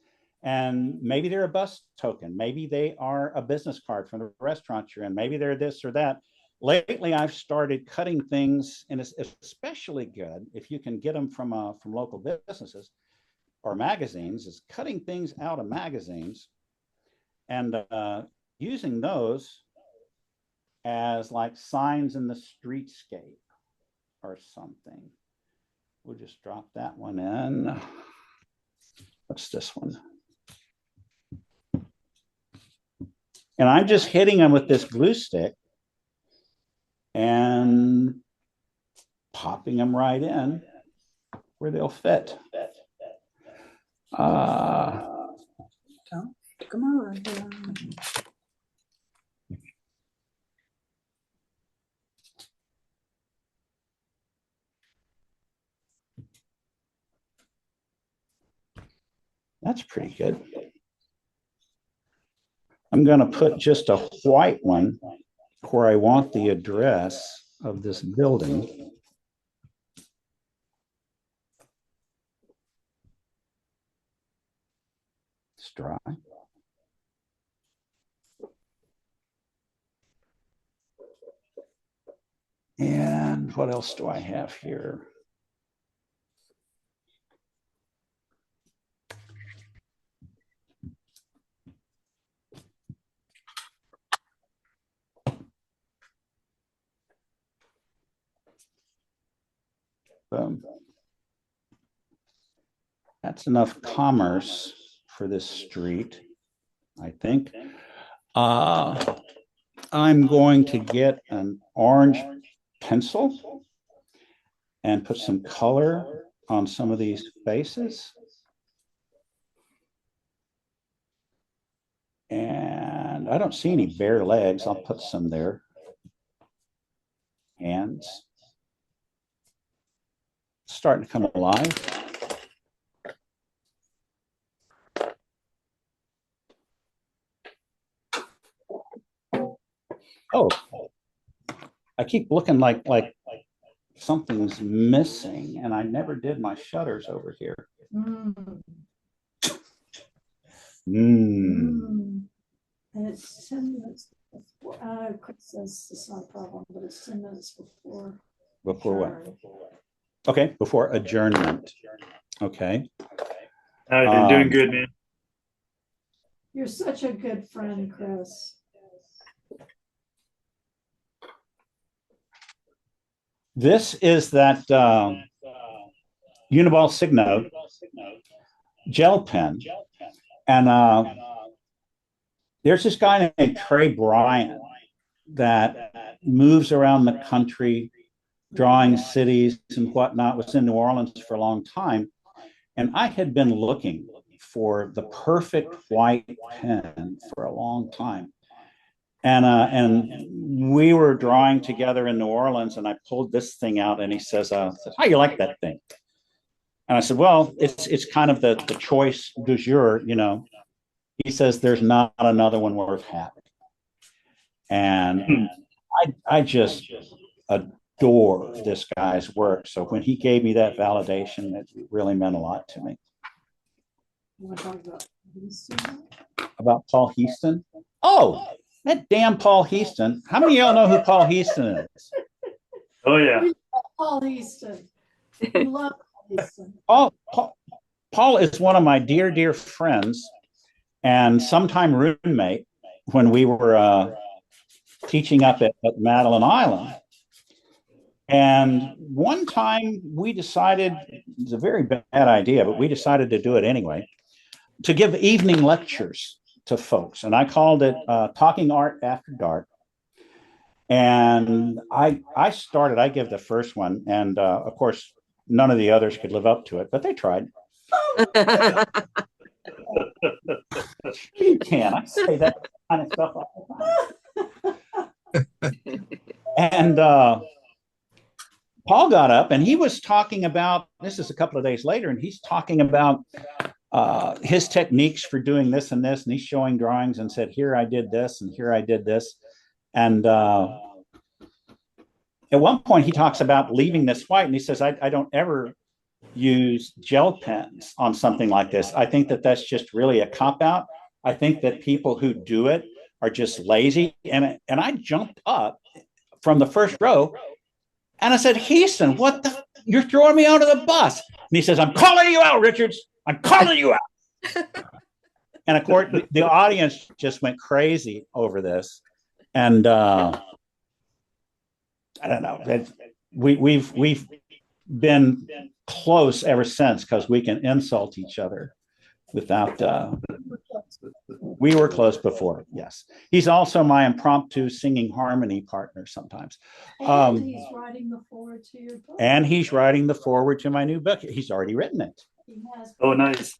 And maybe they're a bus token. Maybe they are a business card from the restaurant you're in. Maybe they're this or that. Lately, I've started cutting things, and it's especially good if you can get them from local businesses or magazines, is cutting things out of magazines and using those as like signs in the streetscape or something. We'll just drop that one in. What's this one? And I'm just hitting them with this glue stick and popping them right in where they'll fit. Come on. That's pretty good. I'm going to put just a white one where I want the address of this building. It's dry. And what else do I have here? That's enough commerce for this street, I think. I'm going to get an orange pencil and put some color on some of these faces. And I don't see any bare legs. I'll put some there. Hands. starting to come alive. Oh, I keep looking like something's missing, and I never did my shutters over here. Mm. Mm. And it's 10 minutes before. Chris says it's not a problem, but it's 10 minutes before. Before what? Okay, before adjournment. Okay. All right, you're doing good, man. You're such a good friend, Chris. This is that Uniball Signo gel pen. And there's this guy named Trey Bryant that moves around the country drawing cities and whatnot, was in New Orleans for a long time. And I had been looking for the perfect white pen for a long time. And we were drawing together in New Orleans, and I pulled this thing out, and he says, how you like that thing? And I said, well, it's kind of the choice du jour, you know. He says, there's not another one worth having. And I just adore this guy's work. So when he gave me that validation, it really meant a lot to me. You want to talk about Houston? About Paul Heaston? Oh, that damn Paul Heaston. How many of y'all know who Paul Heaston is? Oh, yeah. Paul Easton. We love Paul Easton. Paul is one of my dear friends and sometime roommate when we were teaching up at Madeline Island. And one time we decided, it's a very bad idea, but we decided to do it anyway, to give evening lectures to folks. And I called it Talking Art After Dark. And I give the first one. And of course, none of the others could live up to it, but they tried. You can. I say that kind of stuff all the time. And Paul got up and he was talking about, this is a couple of days later, and he's talking about his techniques for doing this and this, and he's showing drawings and said, here I did this and here I did this. And at one point he talks about leaving this white, and he says, I don't ever use gel pens on something like this. I think that that's just really a cop-out. I think that people who do it are just lazy. And I jumped up from the first row and I said, Heaston, you're throwing me out of the bus. And he says, I'm calling you out, Richards. I'm calling you out. And of course, the audience just went crazy over this. And I don't know. We've been close ever since because we can insult each other without. We were close before. Yes, he's also my impromptu singing harmony partner sometimes. And he's writing the forward to your book. And he's writing the forward to my new book. He's already written it. He has. Oh, nice.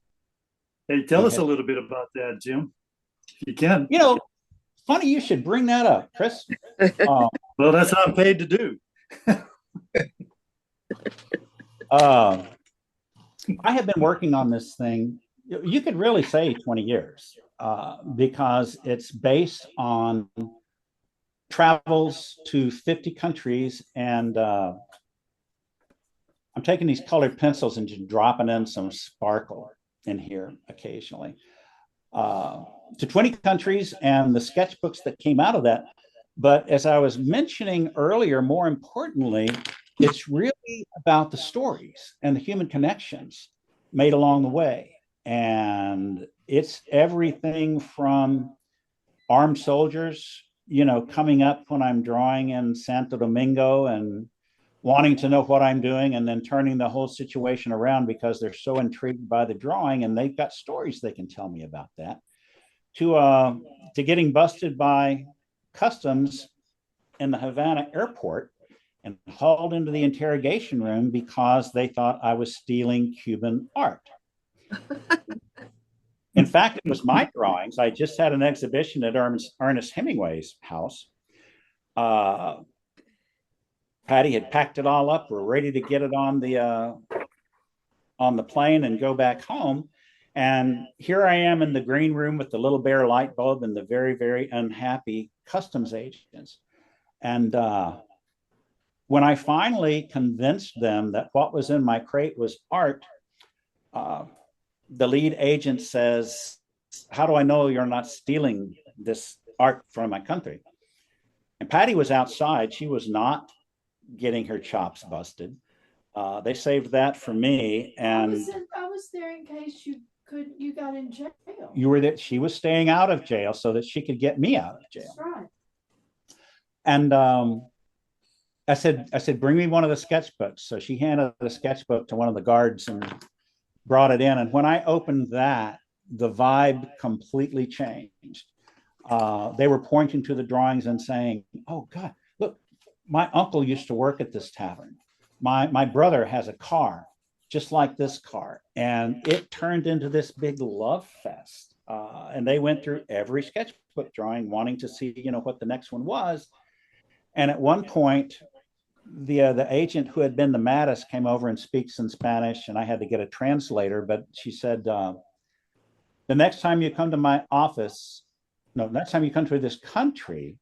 Hey, tell us a little bit about that, Jim, if you can. You know, funny you should bring that up, Chris. Well, that's what I'm paid to do. I have been working on this thing, you could really say 20 years, because it's based on travels to 50 countries. And I'm taking these colored pencils and just dropping in some sparkle in here occasionally. To 20 countries and the sketchbooks that came out of that. But as I was mentioning earlier, more importantly, it's really about the stories and the human connections made along the way. And it's everything from armed soldiers, you know, coming up when I'm drawing in Santo Domingo and wanting to know what I'm doing, and then turning the whole situation around because they're so intrigued by the drawing and they've got stories they can tell me about that, to getting busted by customs in the Havana airport and hauled into the interrogation room because they thought I was stealing Cuban art. In fact, it was my drawings. I just had an exhibition at Ernest Hemingway's house. Patty had packed it all up. We're ready to get it on the plane and go back home. And here I am in the green room with the little bare light bulb and the very, very unhappy customs agents. And when I finally convinced them that what was in my crate was art, the lead agent says, "How do I know you're not stealing this art from my country?" And Patty was outside. She was not getting her chops busted. They saved that for me. And I was there in case you got in jail. you were there. She was staying out of jail so that she could get me out of jail. That's right. And I said, "Bring me one of the sketchbooks." So she handed the sketchbook to one of the guards and brought it in. And when I opened that, the vibe completely changed. They were pointing to the drawings and saying, "Oh God, look, my uncle used to work at this tavern. My brother has a car just like this car." And it turned into this big love fest. And they went through every sketchbook drawing, wanting to see, what the next one was. And at one point, the agent who had been the maddest came over and speaks in Spanish, and I had to get a translator. But she said, "The next time you come to my office, no, next time you come to this country,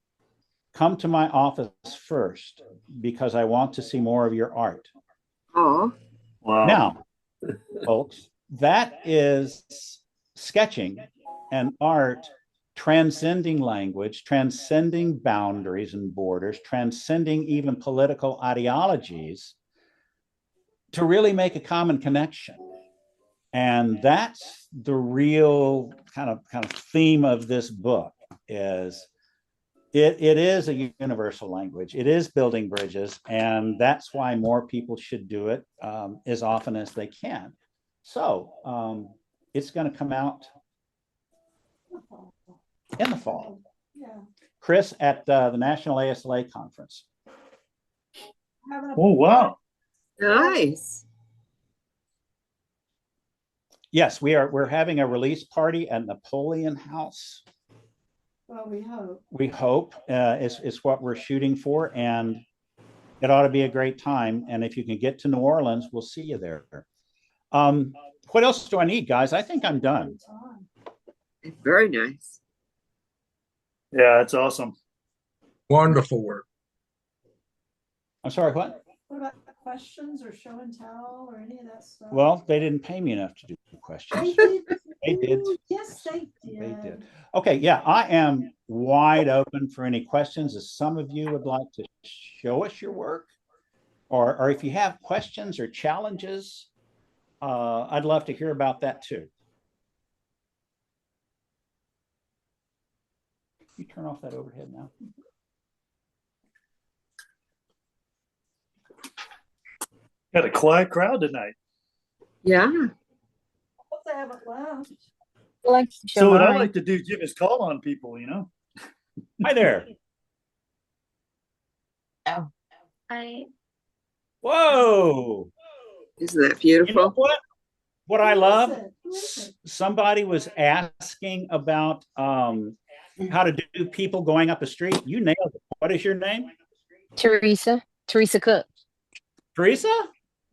come to my office first, because I want to see more of your art." Oh, Wow. Now, folks, that is sketching and art transcending language, transcending boundaries and borders, transcending even political ideologies to really make a common connection. And that's the real kind of theme of this book. Is it is a universal language. It is building bridges, and that's why more people should do it as often as they can. So it's going to come out in the fall. Yeah. Chris, at the National ASLA conference. Oh, wow. nice. Yes, we're having a release party at Napoleon House. Well, we hope. We hope is what we're shooting for, and it ought to be a great time. And if you can get to New Orleans, we'll see you there. What else do I need, guys? I think I'm done. Very nice. Yeah, it's awesome. Wonderful work. I'm sorry, what? What about questions or show and tell or any of that stuff? Well, they didn't pay me enough to do questions. They did. Yes, they did. They did. Okay, yeah, I am wide open for any questions. If some of you would like to show us your work, or if you have questions or challenges, I'd love to hear about that too. You turn off that overhead now. Got a quiet crowd tonight. Yeah. Hope they haven't left. So what I like to do, Jim, is call on people, Hi there. Hi. Whoa. Isn't that You know beautiful? what I love? Who is it? Somebody was asking about how to do people going up the street. You nailed it. What is your name? Teresa Cook. Teresa?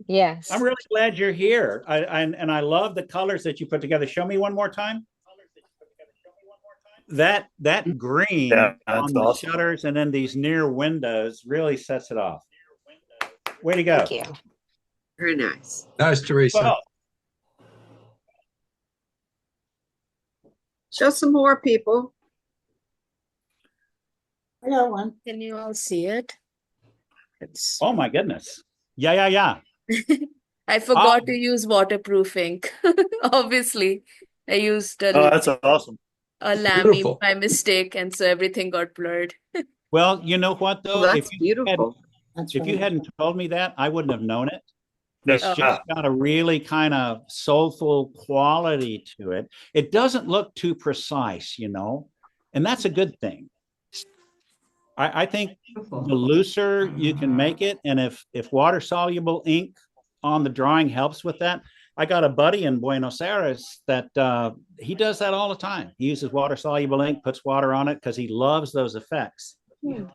Yes. I'm really glad you're here. And I love the colors that you put together. Show me one more time. That green on the awesome. shutters and then these near windows really sets it off. Way to go. Thank you. Very nice. Nice, Teresa. Well, Show some more people. I got one. Can you all see it? It's oh my goodness. Yeah. I forgot to use waterproof ink. Obviously, I used Oh, that's awesome. a lamy Beautiful. by mistake, and so everything got blurred. Well, you know what though? Well, that's beautiful. That's If you right. hadn't told me that, I wouldn't have known it. Yeah. It's just got a really kind of soulful quality to it. It doesn't look too precise, and that's a good thing. I think the looser you can make it, and if water soluble ink on the drawing helps with that. I got a buddy in Buenos Aires that he does that all the time. He uses water soluble ink, puts water on it because he loves those effects, and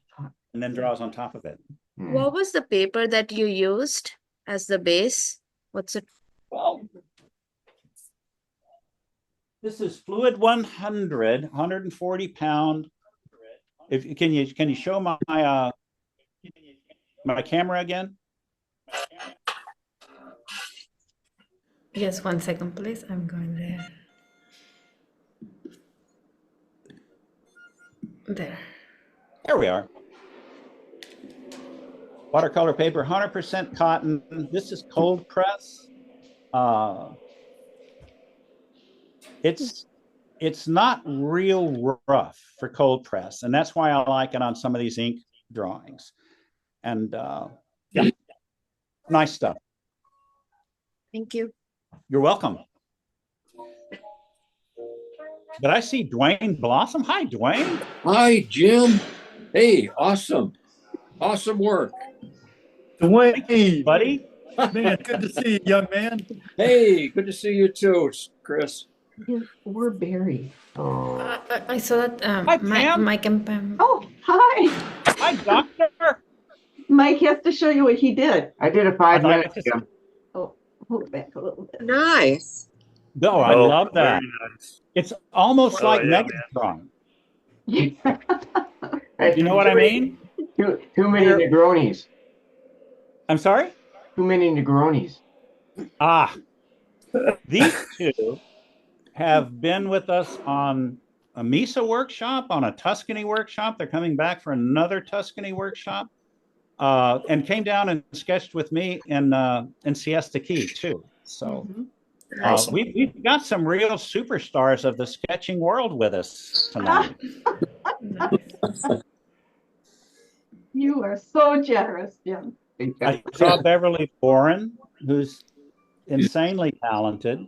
then draws on top of it. What was the paper that you used as the base? What's it? Well, this is fluid 140 pound. If can you show my my camera again? Just 1 second, please. I'm going there. There. There we are. Watercolor paper, 100% cotton. This is cold press. It's not real rough for cold press, and that's why I like it on some of these ink drawings. And yeah, nice stuff. Thank you. You're welcome. But I see Dwayne Blossom. Hi, Dwayne. Hi, Jim. Hey, awesome. Awesome work. Dwayne, buddy. Man, good to see you, young man. Hey, good to see you too, Chris. We're buried. Oh. I saw that Hi, Pam. Mike and Pam. Oh, hi. Hi, doctor. Mike has to show you what he did. I did a 5 minute. Oh, hold it back a little bit. Nice. No, I love that. Nice. It's almost like yeah, Megatron. Hey, You know what I mean? Too many Negronis. I'm sorry? Too many Negronis. Ah, these two have been with us on a Misa workshop, on a Tuscany workshop. They're coming back for another Tuscany workshop, and came down and sketched with me in Siesta Key too. So Awesome. we've got some real superstars of the sketching world with us tonight. You are so generous, Jim. I saw Beverly Boren, who's insanely talented.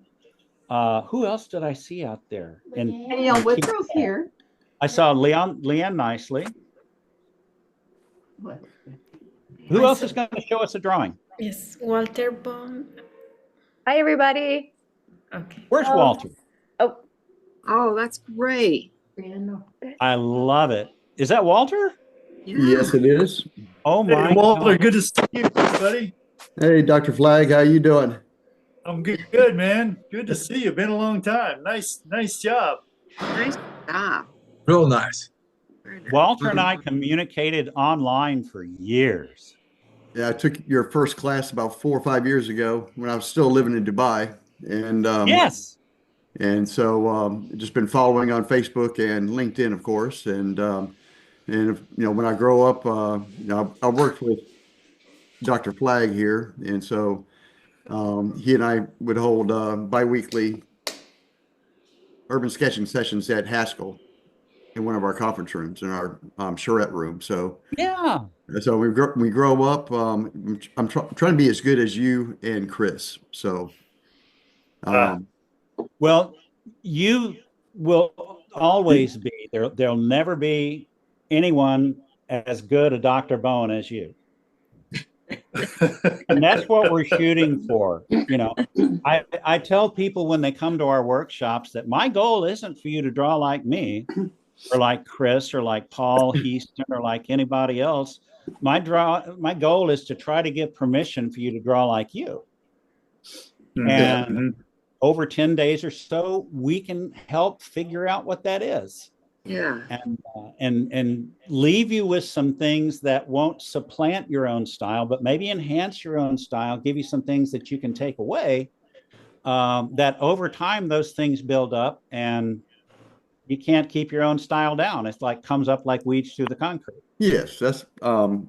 Who else did I see out there? Danielle Withrow's here. I saw Leanne Nicely. What? Who else is going to show us a drawing? Yes, Walter Bond. Hi, everybody. Okay. Where's Walter? Oh, that's great. I love it. Is that Walter? Yes, it is. Oh my Hey, Walter, God. good to see you, buddy. Hey, Dr. Flagg, how you doing? I'm good, man. Good to see you. Been a long time. Nice job. Nice job. Real nice. Walter and I communicated online for years. Yeah, I took your first class about 4 or 5 years ago when I was still living in Dubai, and Yes. and so just been following on Facebook and LinkedIn, of course, and if, when I grow up, I worked with Dr. Flagg here, and so he and I would hold biweekly urban sketching sessions at Haskell in one of our conference rooms in our charrette room. So yeah. So we grow up. I'm trying to be as good as you and Chris. So, well, you will always be there. There'll never be anyone as good a Dr. Bone as you. And that's what we're shooting for. I tell people when they come to our workshops that my goal isn't for you to draw like me or like Chris or like Paul Heaston or like anybody else. My goal is to try to get permission for you to draw like you. And over 10 days or so, we can help figure out what that is. Yeah. And leave you with some things that won't supplant your own style, but maybe enhance your own style, give you some things that you can take away, that over time, those things build up and you can't keep your own style down. It's like comes up like weeds through the concrete. Yes, that's well,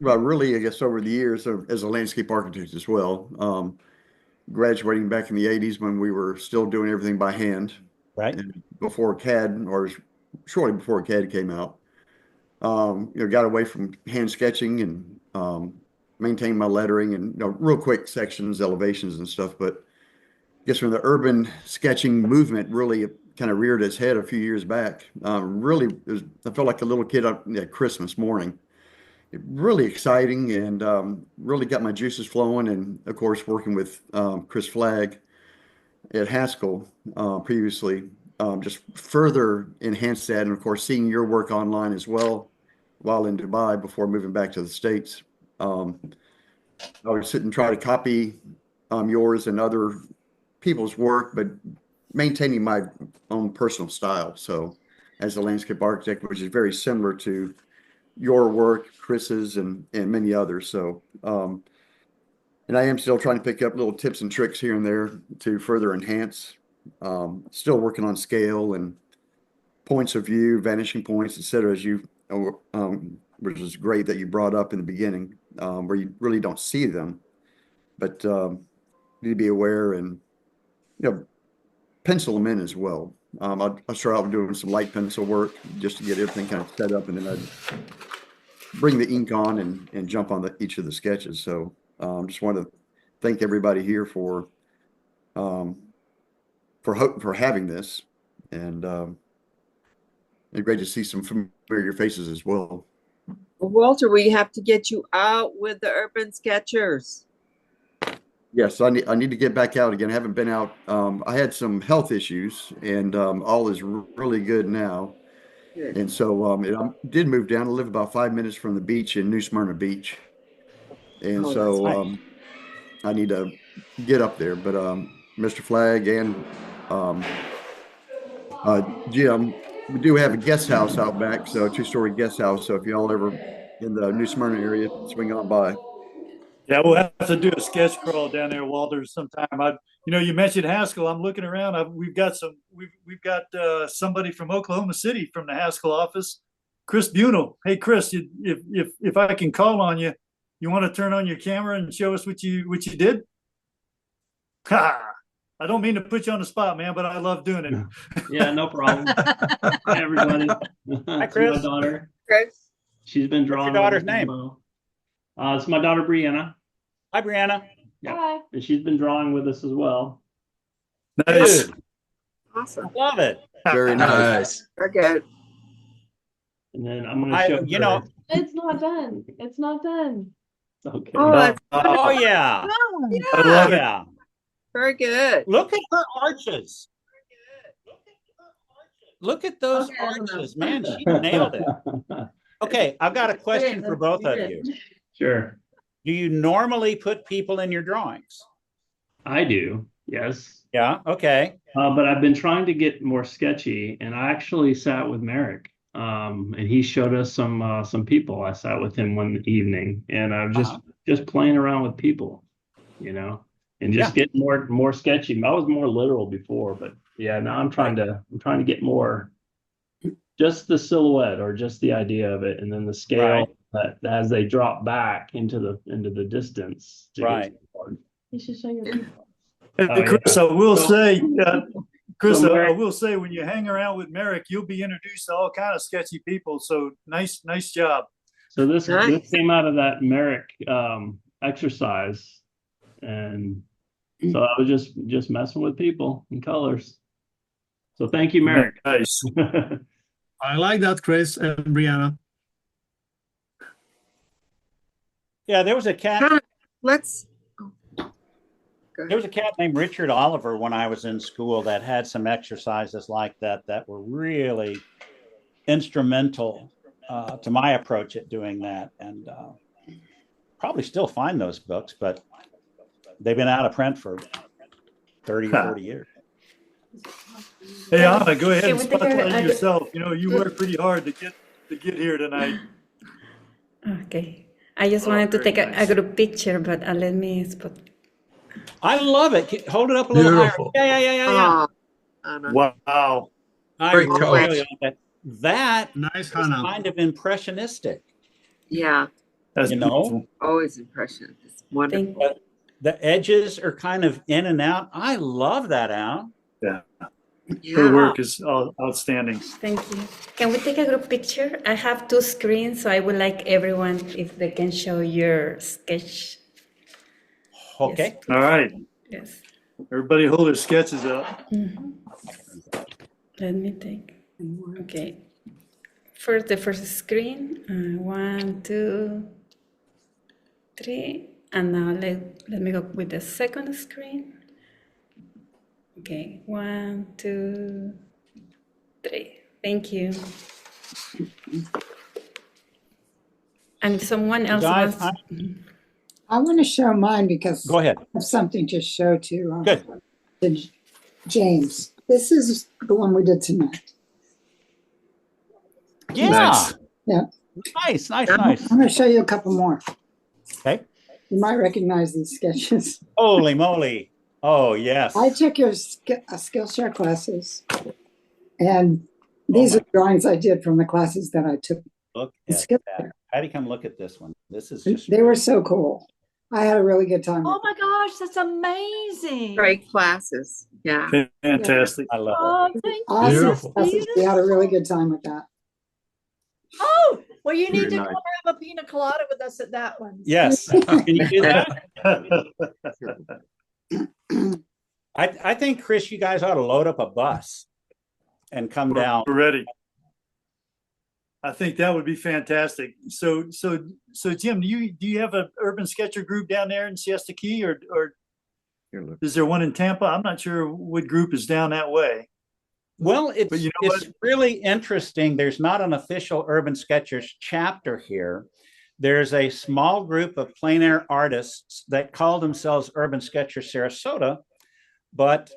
really, I guess over the years as a landscape architect as well, graduating back in the 80s when we were still doing everything by hand. Right. And before CAD, or shortly before CAD came out, got away from hand sketching and maintained my lettering and real quick sections, elevations and stuff. But I guess when the urban sketching movement really kind of reared its head a few years back, really, I felt like a little kid at Christmas morning. Really exciting and really got my juices flowing. And of course, working with Chris Flagg at Haskell previously, just further enhanced that. And of course, seeing your work online as well, while in Dubai before moving back to the States. I would sit and try to copy yours and other people's work, but maintaining my own personal style. So as a landscape architect, which is very similar to your work, Chris's, and many others. So, and I am still trying to pick up little tips and tricks here and there to further enhance. Still working on scale and points of view, vanishing points, et cetera, as you, which is great that you brought up in the beginning, where you really don't see them, but need to be aware and, pencil them in as well. I'll start out doing some light pencil work just to get everything kind of set up, and then I'd bring the ink on and jump on each of the sketches. So just want to thank everybody here for having this, and it's great to see some familiar faces as well. Walter, we have to get you out with the Urban Sketchers. Yes, I need to get back out again. I haven't been out. I had some health issues, and all is really good now. Good. And so I did move down. I live about 5 minutes from the beach in New Smyrna Beach, and Oh, so that's nice. I need to get up there. But Mr. Flagg and Jim, we do have a guest house out back, so a 2-story guest house. So if y'all ever in the New Smyrna area, swing on by. Yeah, we'll have to do a sketch crawl down there, Walter, sometime. You mentioned Haskell. I'm looking around. We've got somebody from Oklahoma City from the Haskell office, Chris Bunel. Hey, Chris, if I can call on you, you want to turn on your camera and show us what you did? Ha! I don't mean to put you on the spot, man, but I love doing it. Yeah, no problem. Hi, everybody. Hi, Chris. My daughter. Chris. She's been drawing. What's your daughter's name? It's my daughter, Brianna. Hi, Brianna. Yeah. Hi. And she's been drawing with us as well. Nice. Dude, Awesome. love it. Very nice. Very good. And then I'm going to show her. It's not done. It's not done. Okay. Oh, that's Oh, yeah. I love it. Yeah. very good. Look at her arches. Look at those arches, man. She nailed it. Okay, I've got a question for both of you. Sure. Do you normally put people in your drawings? I do. Yes. Yeah. Okay. But I've been trying to get more sketchy, and I actually sat with Merrick, and he showed us some people. I sat with him one evening, and I'm just playing around with people, and just getting more sketchy. I was more literal before, but yeah, now I'm trying to get more just the silhouette or just the idea of it, and then the scale that as they drop back into the distance. Right. You should show your people. Hey, Chris, I will say, I will say, when you hang around with Merrick, you'll be introduced to all kind of sketchy people. So nice job. So this came out of that Merrick exercise, and so I was just messing with people and colors. So thank you, Merrick. Nice. I like that, Chris and Brianna. Yeah, there was a cat. There was a cat named Richard Oliver when I was in school that had some exercises like that were really instrumental to my approach at doing that. And probably still find those books, but they've been out of print for 30 or 40 years. Hey, Anna, go ahead and spotlight yourself. You worked pretty hard to get here tonight. Okay. I just wanted to take a group picture, but let me spot. I love it. Hold it up a little Beautiful. higher. Yeah. Wow. Great colors. Really like that. That nice, is Hannah. kind of impressionistic. Yeah. That's beautiful. Always impressionist. It's wonderful. But the edges are kind of in and out. I love that, Al. Yeah. Her work is outstanding. Thank you. Can we take a group picture? I have 2 screens, so I would like everyone if they can show your sketch. Okay. Yes, All right. yes. Everybody hold their sketches up. Let me take. Okay. First, the first screen. 1, 2, 3. And now let me go with the second screen. Okay. 1, 2, 3. Thank you. And someone else Guys, wants. I want to show mine because Go ahead. I have something to show Good. to James. This is the one we did tonight. Yeah. Nice. Yeah. Nice. I'm going to show you a couple more. Okay. You might recognize these sketches. Holy moly. Oh, yes. I took your Skillshare classes, and these are drawings I did from the classes that I took. Look in at Skillshare. that. Patty, come look at this one. This is just. They were so cool. I had a really good time. Oh my gosh, that's amazing. Great classes. Yeah. Fantastic. I love Oh, it. thank Awesome Beautiful. classes. We had a really good time with that. Oh, well, you need Very to nice. come have a pina colada with us at that one. Yes. Can you do that? I think, Chris, you guys ought to load up a bus and come down. We're ready. I think that would be fantastic. So Jim, do you have an urban sketcher group down there in Siesta Key, or is there one in Tampa? I'm not sure what group is down that way. Well, it's But you know it's really interesting. There's not an official Urban Sketchers chapter here. There's a small group of plein air artists that call themselves Urban Sketchers Sarasota, but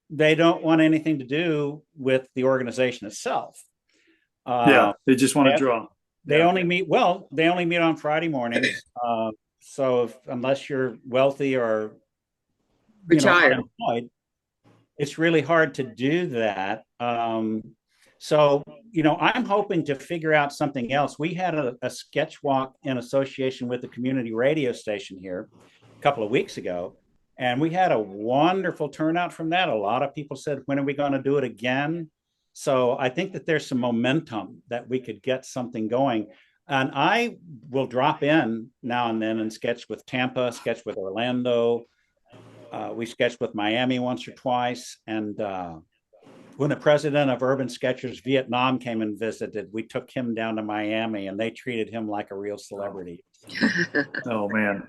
they don't want anything to do with the organization itself. Yeah, they just want to draw. They only meet on Friday mornings. So unless you're wealthy or Retired. unemployed, it's really hard to do that. So, I'm hoping to figure out something else. We had a sketch walk in association with the community radio station here a couple of weeks ago, and we had a wonderful turnout from that. A lot of people said, when are we going to do it again? So I think that there's some momentum that we could get something going. And I will drop in now and then and sketch with Tampa, sketch with Orlando. We sketched with Miami once or twice. And when the president of Urban Sketchers Vietnam came and visited, we took him down to Miami and they treated him like a real celebrity. Oh, man.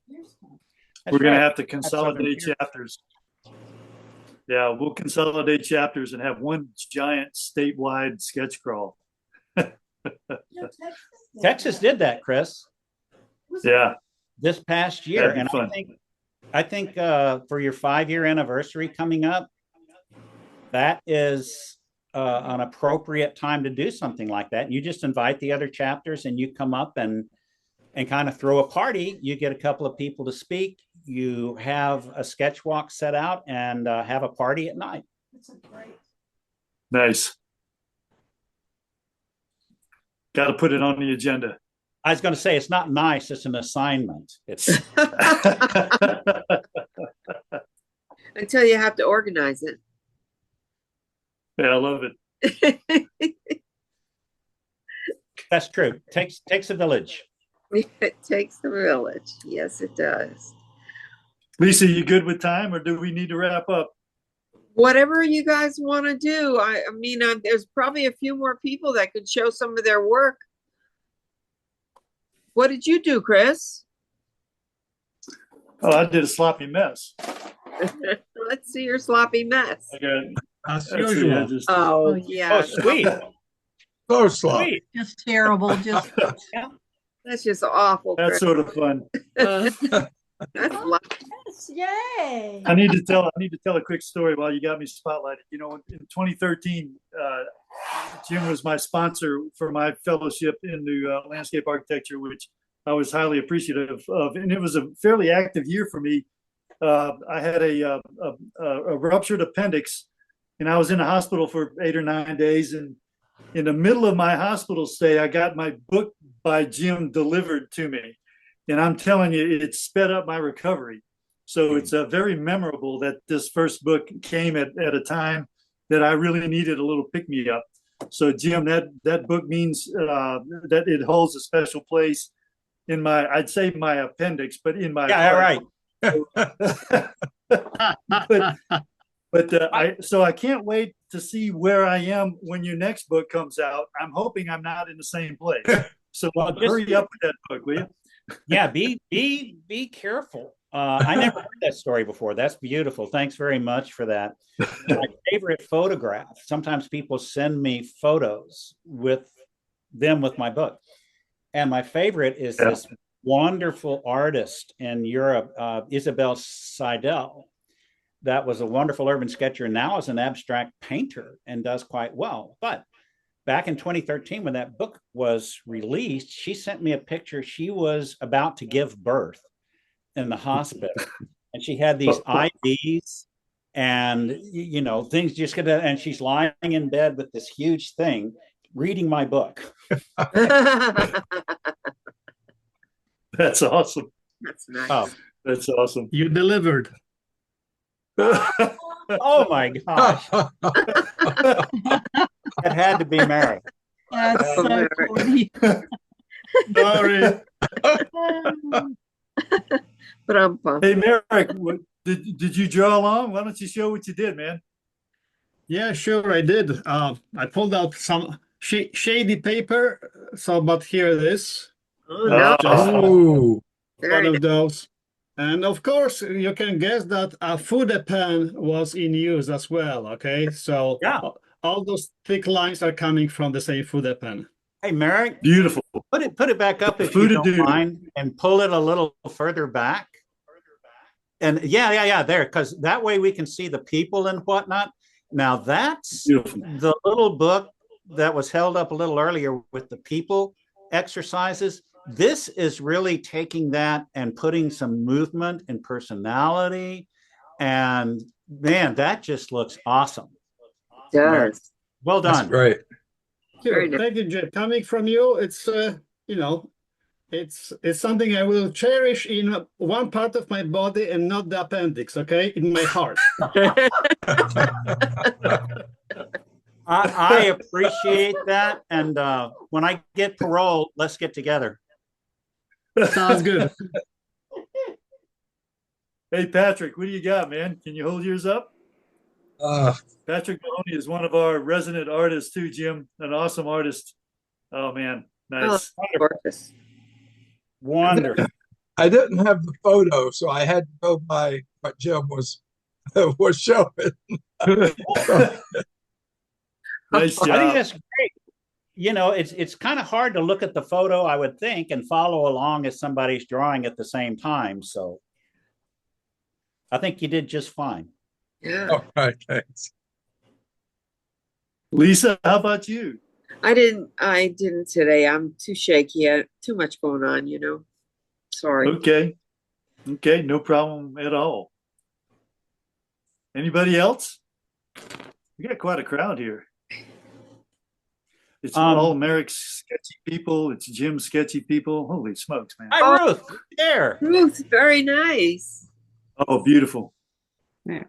That's We're going to right. have to consolidate chapters. Yeah, we'll consolidate chapters and have one giant statewide sketch crawl. Texas did that, Chris. Yeah. This past year. That'd be And fun. I think for your 5-year anniversary coming up, that is an appropriate time to do something like that. You just invite the other chapters and you come up and kind of throw a party. You get a couple of people to speak. You have a sketch walk set out and have a party at night. Nice. Got to put it on the agenda. I was going to say, it's not nice. It's an assignment. It's Until you have to organize it. Yeah, I love it. That's true. Takes a village. It takes a village. Yes, it does. Lisa, you good with time, or do we need to wrap up? Whatever you guys want to do. I mean, there's probably a few more people that could show some of their work. What did you do, Chris? Oh, I did a sloppy mess. Let's see your sloppy mess. I got, As let's see, usual. I just- Oh, yeah. Oh, sweet. So sloppy. Sweet. Just terrible. Just That's just awful. That's Chris. sort of fun. That's yes, yay. I need to tell a quick story while you got me spotlighted. In 2013, Jim was my sponsor for my fellowship in the landscape architecture, which I was highly appreciative of, and it was a fairly active year for me. I had a ruptured appendix, and I was in the hospital for 8 or 9 days. And in the middle of my hospital stay, I got my book by Jim delivered to me. And I'm telling you, it sped up my recovery. So it's very memorable that this first book came at a time that I really needed a little pick-me-up. So Jim, that book means that it holds a special place in I'd say my appendix, but in my Yeah, heart. right. So I can't wait to see where I am when your next book comes out. I'm hoping I'm not in the same place. So hurry up with that book, will you? Yeah, be careful. I never heard that story before. That's beautiful. Thanks very much for that. My favorite photograph. Sometimes people send me photos with my book. And my favorite is this wonderful artist in Europe, Isabel Seidel, that was a wonderful urban sketcher and now is an abstract painter and does quite well. But back in 2013, when that book was released, she sent me a picture. She was about to give birth in the hospital, and she had these IVs and things just get, and she's lying in bed with this huge thing reading my book. That's awesome. That's nice. Oh, that's awesome. You delivered. Oh my gosh. It had to be Mary. That's so funny. Sorry. Hey, Merrick, did you draw along? Why don't you show what you did, man? Yeah, sure, I did. I pulled out some shady paper. So, but here it is. Oh, Just Ooh. one of those. And of course, you can guess that a food pen was in use as well. Okay, so all those thick lines are coming from the same food pen. Hey, Merrick. Beautiful. Put it back up if you don't mind, and pull it a little further back. And yeah, there, because that way we can see the people and whatnot. Now that's beautiful. The little book that was held up a little earlier with the people exercises. This is really taking that and putting some movement and personality. And man, that just looks awesome. Yes. Well done. That's great. Sure. Thank you, Jim. Coming from you, it's it's something I will cherish in one part of my body and not the appendix, okay? In my heart. I appreciate that. And when I get parole, let's get together. Sounds good. Hey, Patrick, what do you got, man? Can you hold yours up? Patrick Mahoney is one of our resident artists too, Jim. An awesome artist. Oh, man. Nice. Oh, wonderful. I didn't have the photo, so I had to go by what Jim was showing. Nice job. I think that's great. It's kind of hard to look at the photo, I would think, and follow along as somebody's drawing at the same time. So I think you did just fine. Yeah. All right, thanks. Lisa, how about you? I didn't today. I'm too shaky. I had too much going on, Sorry. Okay, no problem at all. Anybody else? We got quite a crowd here. It's all Merrick's sketchy people. It's Jim's sketchy people. Holy smokes, man. Hi, Ruth. There. Ruth, very nice. Oh, beautiful. Yeah.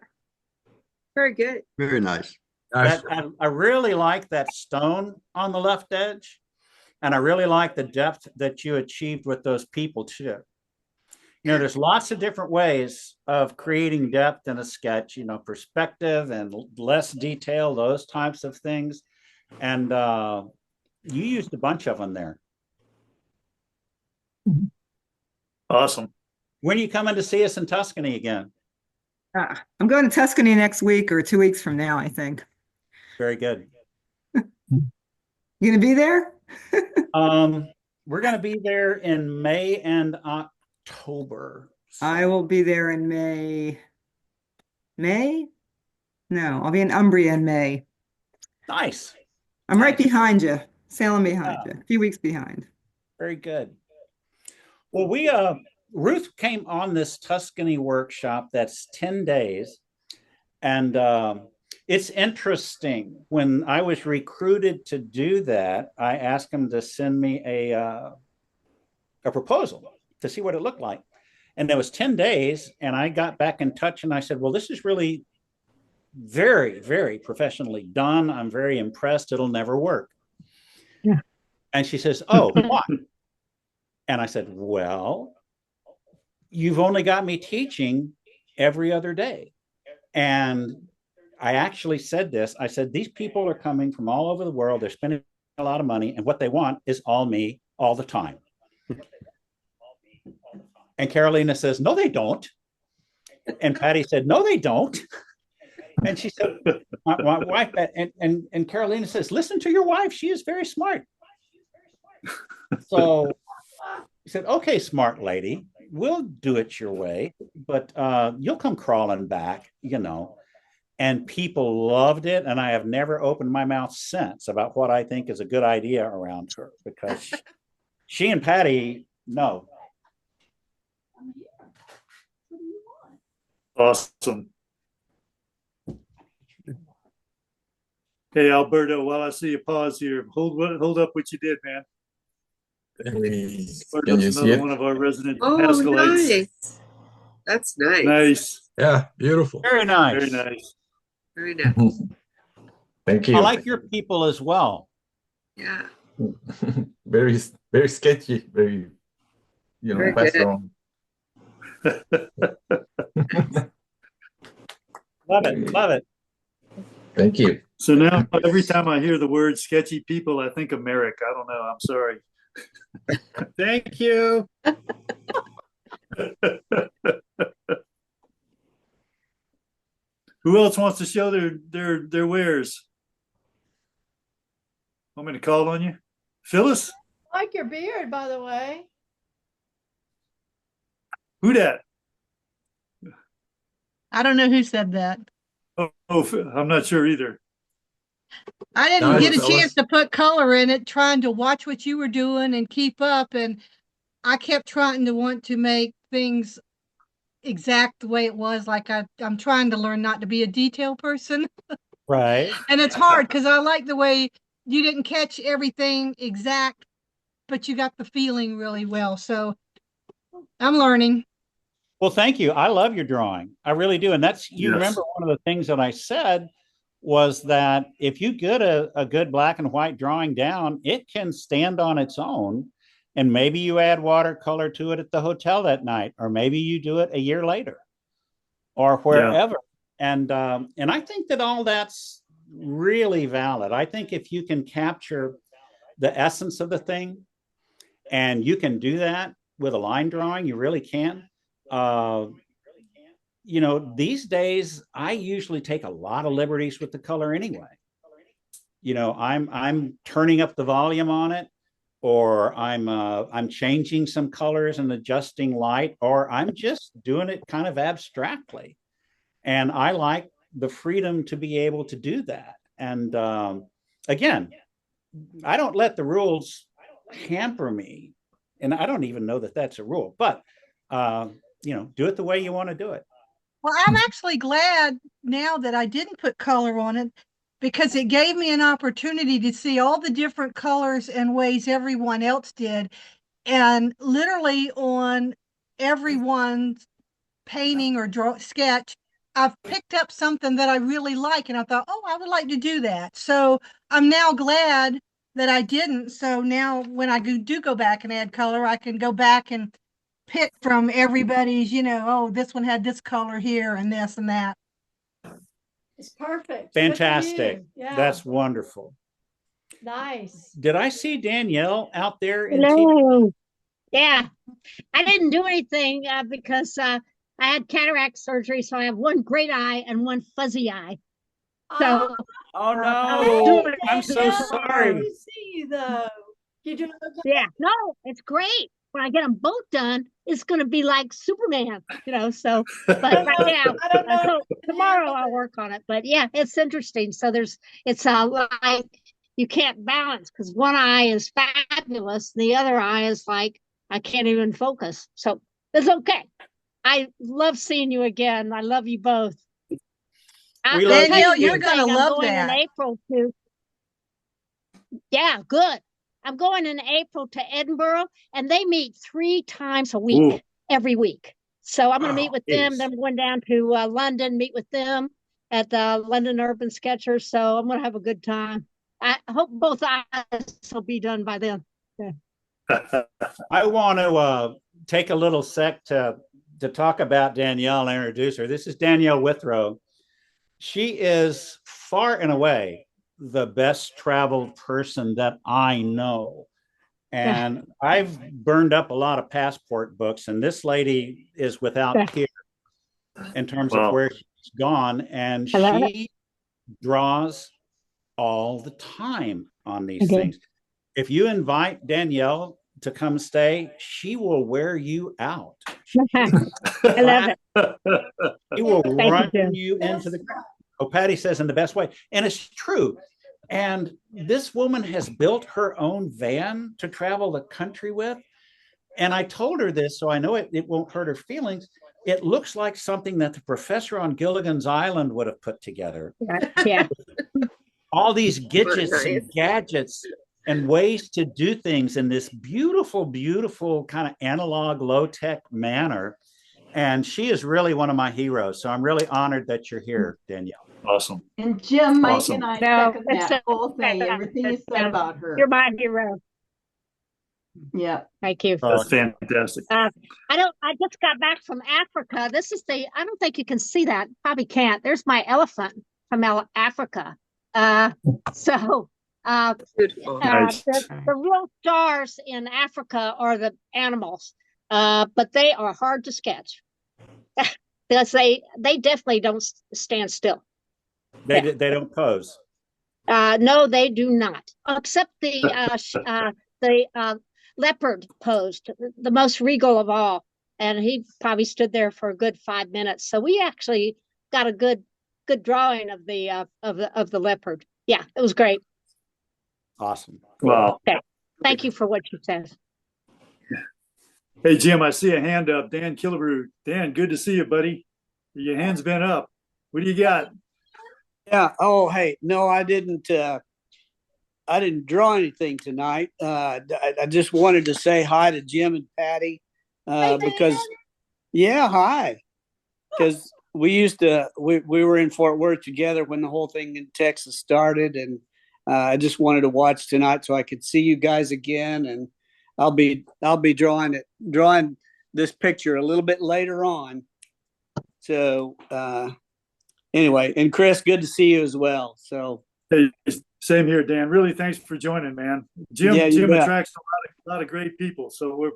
Very good. Very nice. I really like that stone on the left edge. And I really like the depth that you achieved with those people too. There's lots of different ways of creating depth in a sketch, perspective and less detail, those types of things. And you used a bunch of them there. Awesome. When are you coming to see us in Tuscany again? I'm going to Tuscany next week or 2 weeks from now, I think. Very good. You gonna be there? We're going to be there in May and October. I will be there in May. May? No, I'll be in Umbria in May. Nice. I'm right behind you, sailing behind you, a few weeks behind. Very good. Well, Ruth came on this Tuscany workshop that's 10 days. And it's interesting. When I was recruited to do that, I asked him to send me a proposal to see what it looked like. And it was 10 days. And I got back in touch and I said, well, this is really very, very professionally done. I'm very impressed. It'll never work. Yeah. And she says, oh, why? And I said, well, you've only got me teaching every other day. And I actually said this. I said, these people are coming from all over the world. They're spending a lot of money. And what they want is all me all the time. And Carolina says, no, they don't. And Patty said, no, they don't. And she said, my wife, and Carolina says, listen to your wife. She is very smart. So he said, okay, smart lady, we'll do it your way, but you'll come crawling back, you know. And people loved it. And I have never opened my mouth since about what I think is a good idea around her, because she and Patty know. Awesome. Hey, Alberto, while I see you pause here, hold up what you did, man. Hey, can Alberto's you see another it? one of our resident Oh, Haskellites. nice. That's nice. Nice. Yeah, beautiful. Very nice. Very nice. Very nice. Thank I you. like your people as well. Yeah. Very, very sketchy, very, Very fast good. on. Love it. Love it. Thank you. So now every time I hear the word sketchy people, I think of Merrick. I don't know. I'm sorry. Thank you. Who else wants to show their wares? Want me to call on you? Phyllis? I like your beard, by the way. Who dat? I don't know who said that. Oh, I'm not sure either. I didn't Nice, get a Phyllis. chance to put color in it, trying to watch what you were doing and keep up. And I kept trying to want to make things exact the way it was. Like I'm trying to learn not to be a detail person. Right. And it's hard because I like the way you didn't catch everything exact, but you got the feeling really well. So I'm learning. Well, thank you. I love your drawing. I really do. And that's, you Yes. remember one of the things that I said was that if you get a good black and white drawing down, it can stand on its own. And maybe you add watercolor to it at the hotel that night, or maybe you do it a year later or wherever. Yeah. And I think that all that's really valid. I think if you can capture the essence of the thing, and you can do that with a line drawing, you really can. These days I usually take a lot of liberties with the color anyway. I'm turning up the volume on it, or I'm changing some colors and adjusting light, or I'm just doing it kind of abstractly. And I like the freedom to be able to do that. And again, I don't let the rules hamper me. And I don't even know that that's a rule, but do it the way you want to do it. Well, I'm actually glad now that I didn't put color on it, because it gave me an opportunity to see all the different colors and ways everyone else did. And literally on everyone's painting or sketch, I've picked up something that I really like. And I thought, oh, I would like to do that. So I'm now glad that I didn't. So now when I do go back and add color, I can go back and pick from everybody's, oh, this one had this color here and this and that. It's perfect. Fantastic. Yeah. That's wonderful. Nice. Did I see Danielle out there in Hello. TV? Yeah, I didn't do anything because I had cataract surgery, so I have one great eye and one fuzzy eye. So, oh no, I'm so sorry. I see you though. You do yeah, no, it's great. When I get them both done, it's going to be like Superman, so, but right now, so tomorrow I'll work on it. But yeah, it's interesting. So it's like you can't balance, because one eye is fabulous. The other eye is like, I can't even focus. So it's okay. I love seeing you again. I love you both. Danielle, you're going to love going that. in April to, yeah, good. I'm going in April to Edinburgh, and they meet 3 times a week, every week. So I'm going to meet with them. Then I'm going down to London, meet with them at the London Urban Sketchers. So I'm going to have a good time. I hope both eyes will be done by then. Yeah. I want to take a little sec to talk about Danielle and introduce her. This is Danielle Withrow. She is far and away the best traveled person that I know. And I've burned up a lot of passport books, and this lady is without peer in terms of where she's gone. And she draws all the time on these things. If you invite Danielle to come stay, she will wear you out. I love it. He will Thank you, run Jim. you into the ground. Oh, Patty says in the best way. And it's true. And this woman has built her own van to travel the country with. And I told her this, so I know it won't hurt her feelings. It looks like something that the professor on Gilligan's Island would have put together. Yeah. All these gadgets Nice. and gadgets and ways to do things in this beautiful, beautiful kind of analog, low-tech manner. And she is really one of my heroes. So I'm really honored that you're here, Danielle. Awesome. And Jim, Mike, Awesome. and I No, second that's that whole thing. Everything you said about her. You're my hero. Yeah. Thank you. That's fantastic. I just got back from Africa. This is I don't think you can see that. Probably can't. There's my elephant from Africa. So Beautiful. Nice. the real stars in Africa are the animals, but they are hard to sketch because they definitely don't stand still. They don't pose. No, they do not, except the leopard posed, the most regal of all, and he probably stood there for a good 5 minutes. So we actually got a good drawing of the leopard. Yeah, it was great. Awesome. Wow. Okay. Thank you for what you said. Hey, Jim, I see a hand up. Dan Killebrew. Dan, good to see you, buddy. Your hand's been up. What do you got? Yeah. Oh, hey. No, I didn't draw anything tonight. I just wanted to say hi to Jim and Patty because, yeah, hi. Because we were in Fort Worth together when the whole thing in Texas started, and I just wanted to watch tonight so I could see you guys again. And I'll be drawing this picture a little bit later on. So anyway, and Chris, good to see you as well. So. Hey, same here, Dan. Really, thanks for joining, man. Jim attracts a lot of great people, so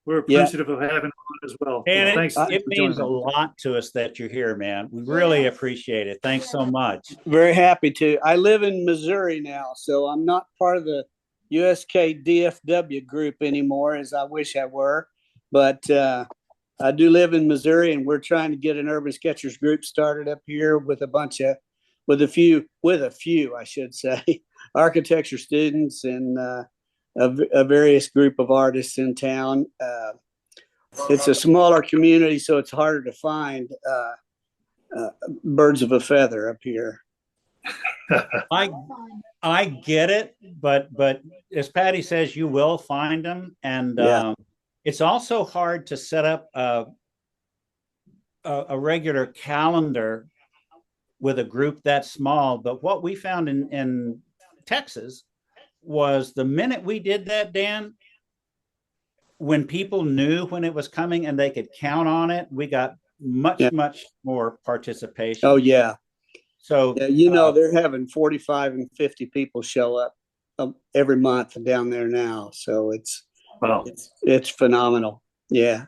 we're appreciative of having him on as well. And thanks. it means a lot to us that you're here, man. We really appreciate it. Thanks so much. Very happy to. I live in Missouri now, so I'm not part of the USK DFW group anymore, as I wish I were. But I do live in Missouri, and we're trying to get an Urban Sketchers group started up here with a few, I should say, architecture students and a various group of artists in town. It's a smaller community, so it's harder to find birds of a feather up here. I get it, but as Patty says, you will find them, and it's also hard to set up a regular calendar with a group that small. But what we found in Texas was the minute we did that, Dan, when people knew when it was coming and they could count on it, we got much more participation. Oh yeah. So they're having 45 and 50 people show up every month down there now. So it's phenomenal. Yeah.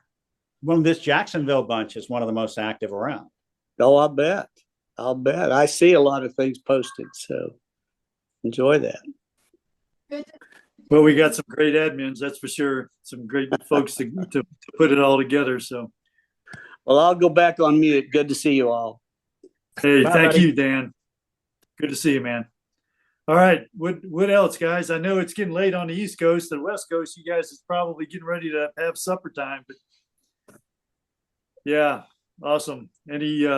Well, this Jacksonville bunch is one of the most active around. Oh, I'll bet. I see a lot of things posted, so enjoy that. Well, we got some great admins, that's for sure. Some great folks to put it all together. So, well, I'll go back on mute. Good to see you all. Hey, Bye, thank buddy. you, Dan. Good to see you, man. All right, what else, guys? I know it's getting late on the East Coast. The West Coast, you guys is probably getting ready to have supper time. But yeah, awesome. Any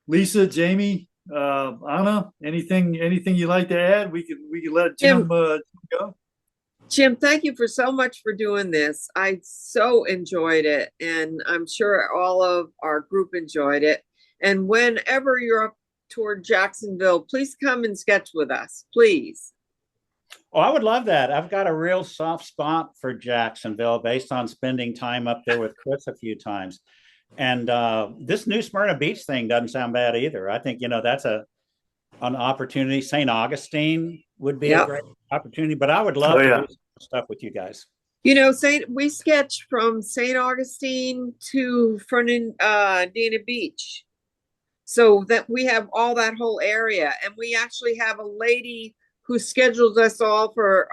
Lisa, Jamie, Anna, anything you like to add? We can let Jim go. Jim, thank you so much for doing this. I so enjoyed it, and I'm sure all of our group enjoyed it. And whenever you're up toward Jacksonville, please come and sketch with us, please. Oh, I would love that. I've got a real soft spot for Jacksonville based on spending time up there with Chris a few times. And this new Smyrna Beach thing doesn't sound bad either. I think, that's an opportunity. St. Augustine would be a great opportunity, but I would love to do some stuff with you guys. We sketch from St. Augustine to Fernandina Beach. So that we have all that whole area. And we actually have a lady who schedules us all for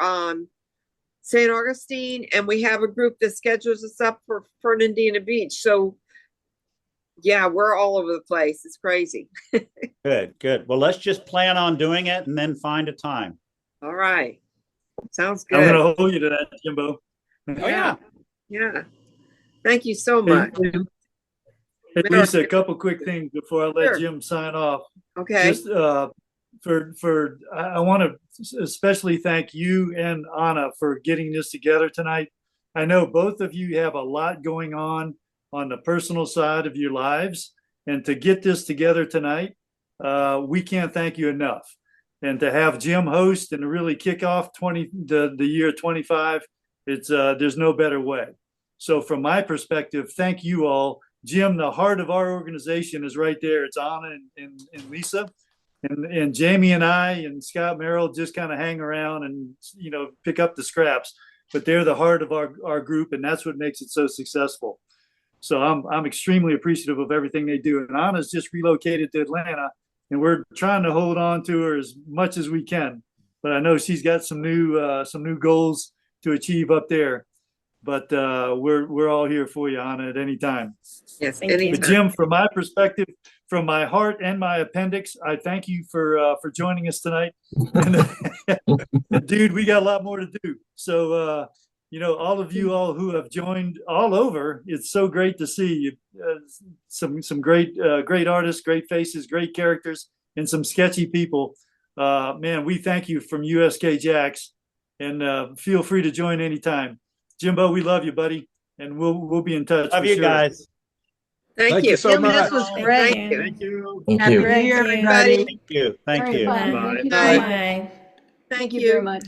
St. Augustine, and we have a group that schedules us up for Fernandina Beach. So yeah, we're all over the place. It's crazy. Good. Well, let's just plan on doing it and then find a time. All right. Sounds good. I'm going to hold you to that, Jimbo. Oh, yeah. Yeah. Thank you so Hey, much. hey, Lisa, a couple quick things before I let Sure. Jim sign off. Okay. Just I want to especially thank you and Anna for getting this together tonight. I know both of you have a lot going on the personal side of your lives, and to get this together tonight, we can't thank you enough. And to have Jim host and to really kick off the year 25, it's there's no better way. So from my perspective, thank you all. Jim, the heart of our organization is right there. It's Anna and Lisa. And Jamie and I and Scott Merrill just kind of hang around and, you know, pick up the scraps. But they're the heart of our group, and that's what makes it so successful. So I'm extremely appreciative of everything they do. And Anna's just relocated to Atlanta, and we're trying to hold on to her as much as we can. But I know she's got some new goals to achieve up there. But we're all here for you, Anna, at any time. Yes, But Jim, from my perspective, from my heart and my appendix, I thank you for joining us tonight. Dude, we got a lot more to do. So, you know, all of you all who have joined all over, it's so great to see you. Some great artists, great faces, great characters, and some sketchy people. Man, we thank you from USK Jacks, and feel free to join anytime. Jimbo, we love you, buddy, and we'll be in touch. Love you sure. guys. Thank you so much. This was great. Thank you. Happy New Year, everybody. Thank you. Very fun. Bye. Thank you so Bye. much. Bye. Thank you you very much.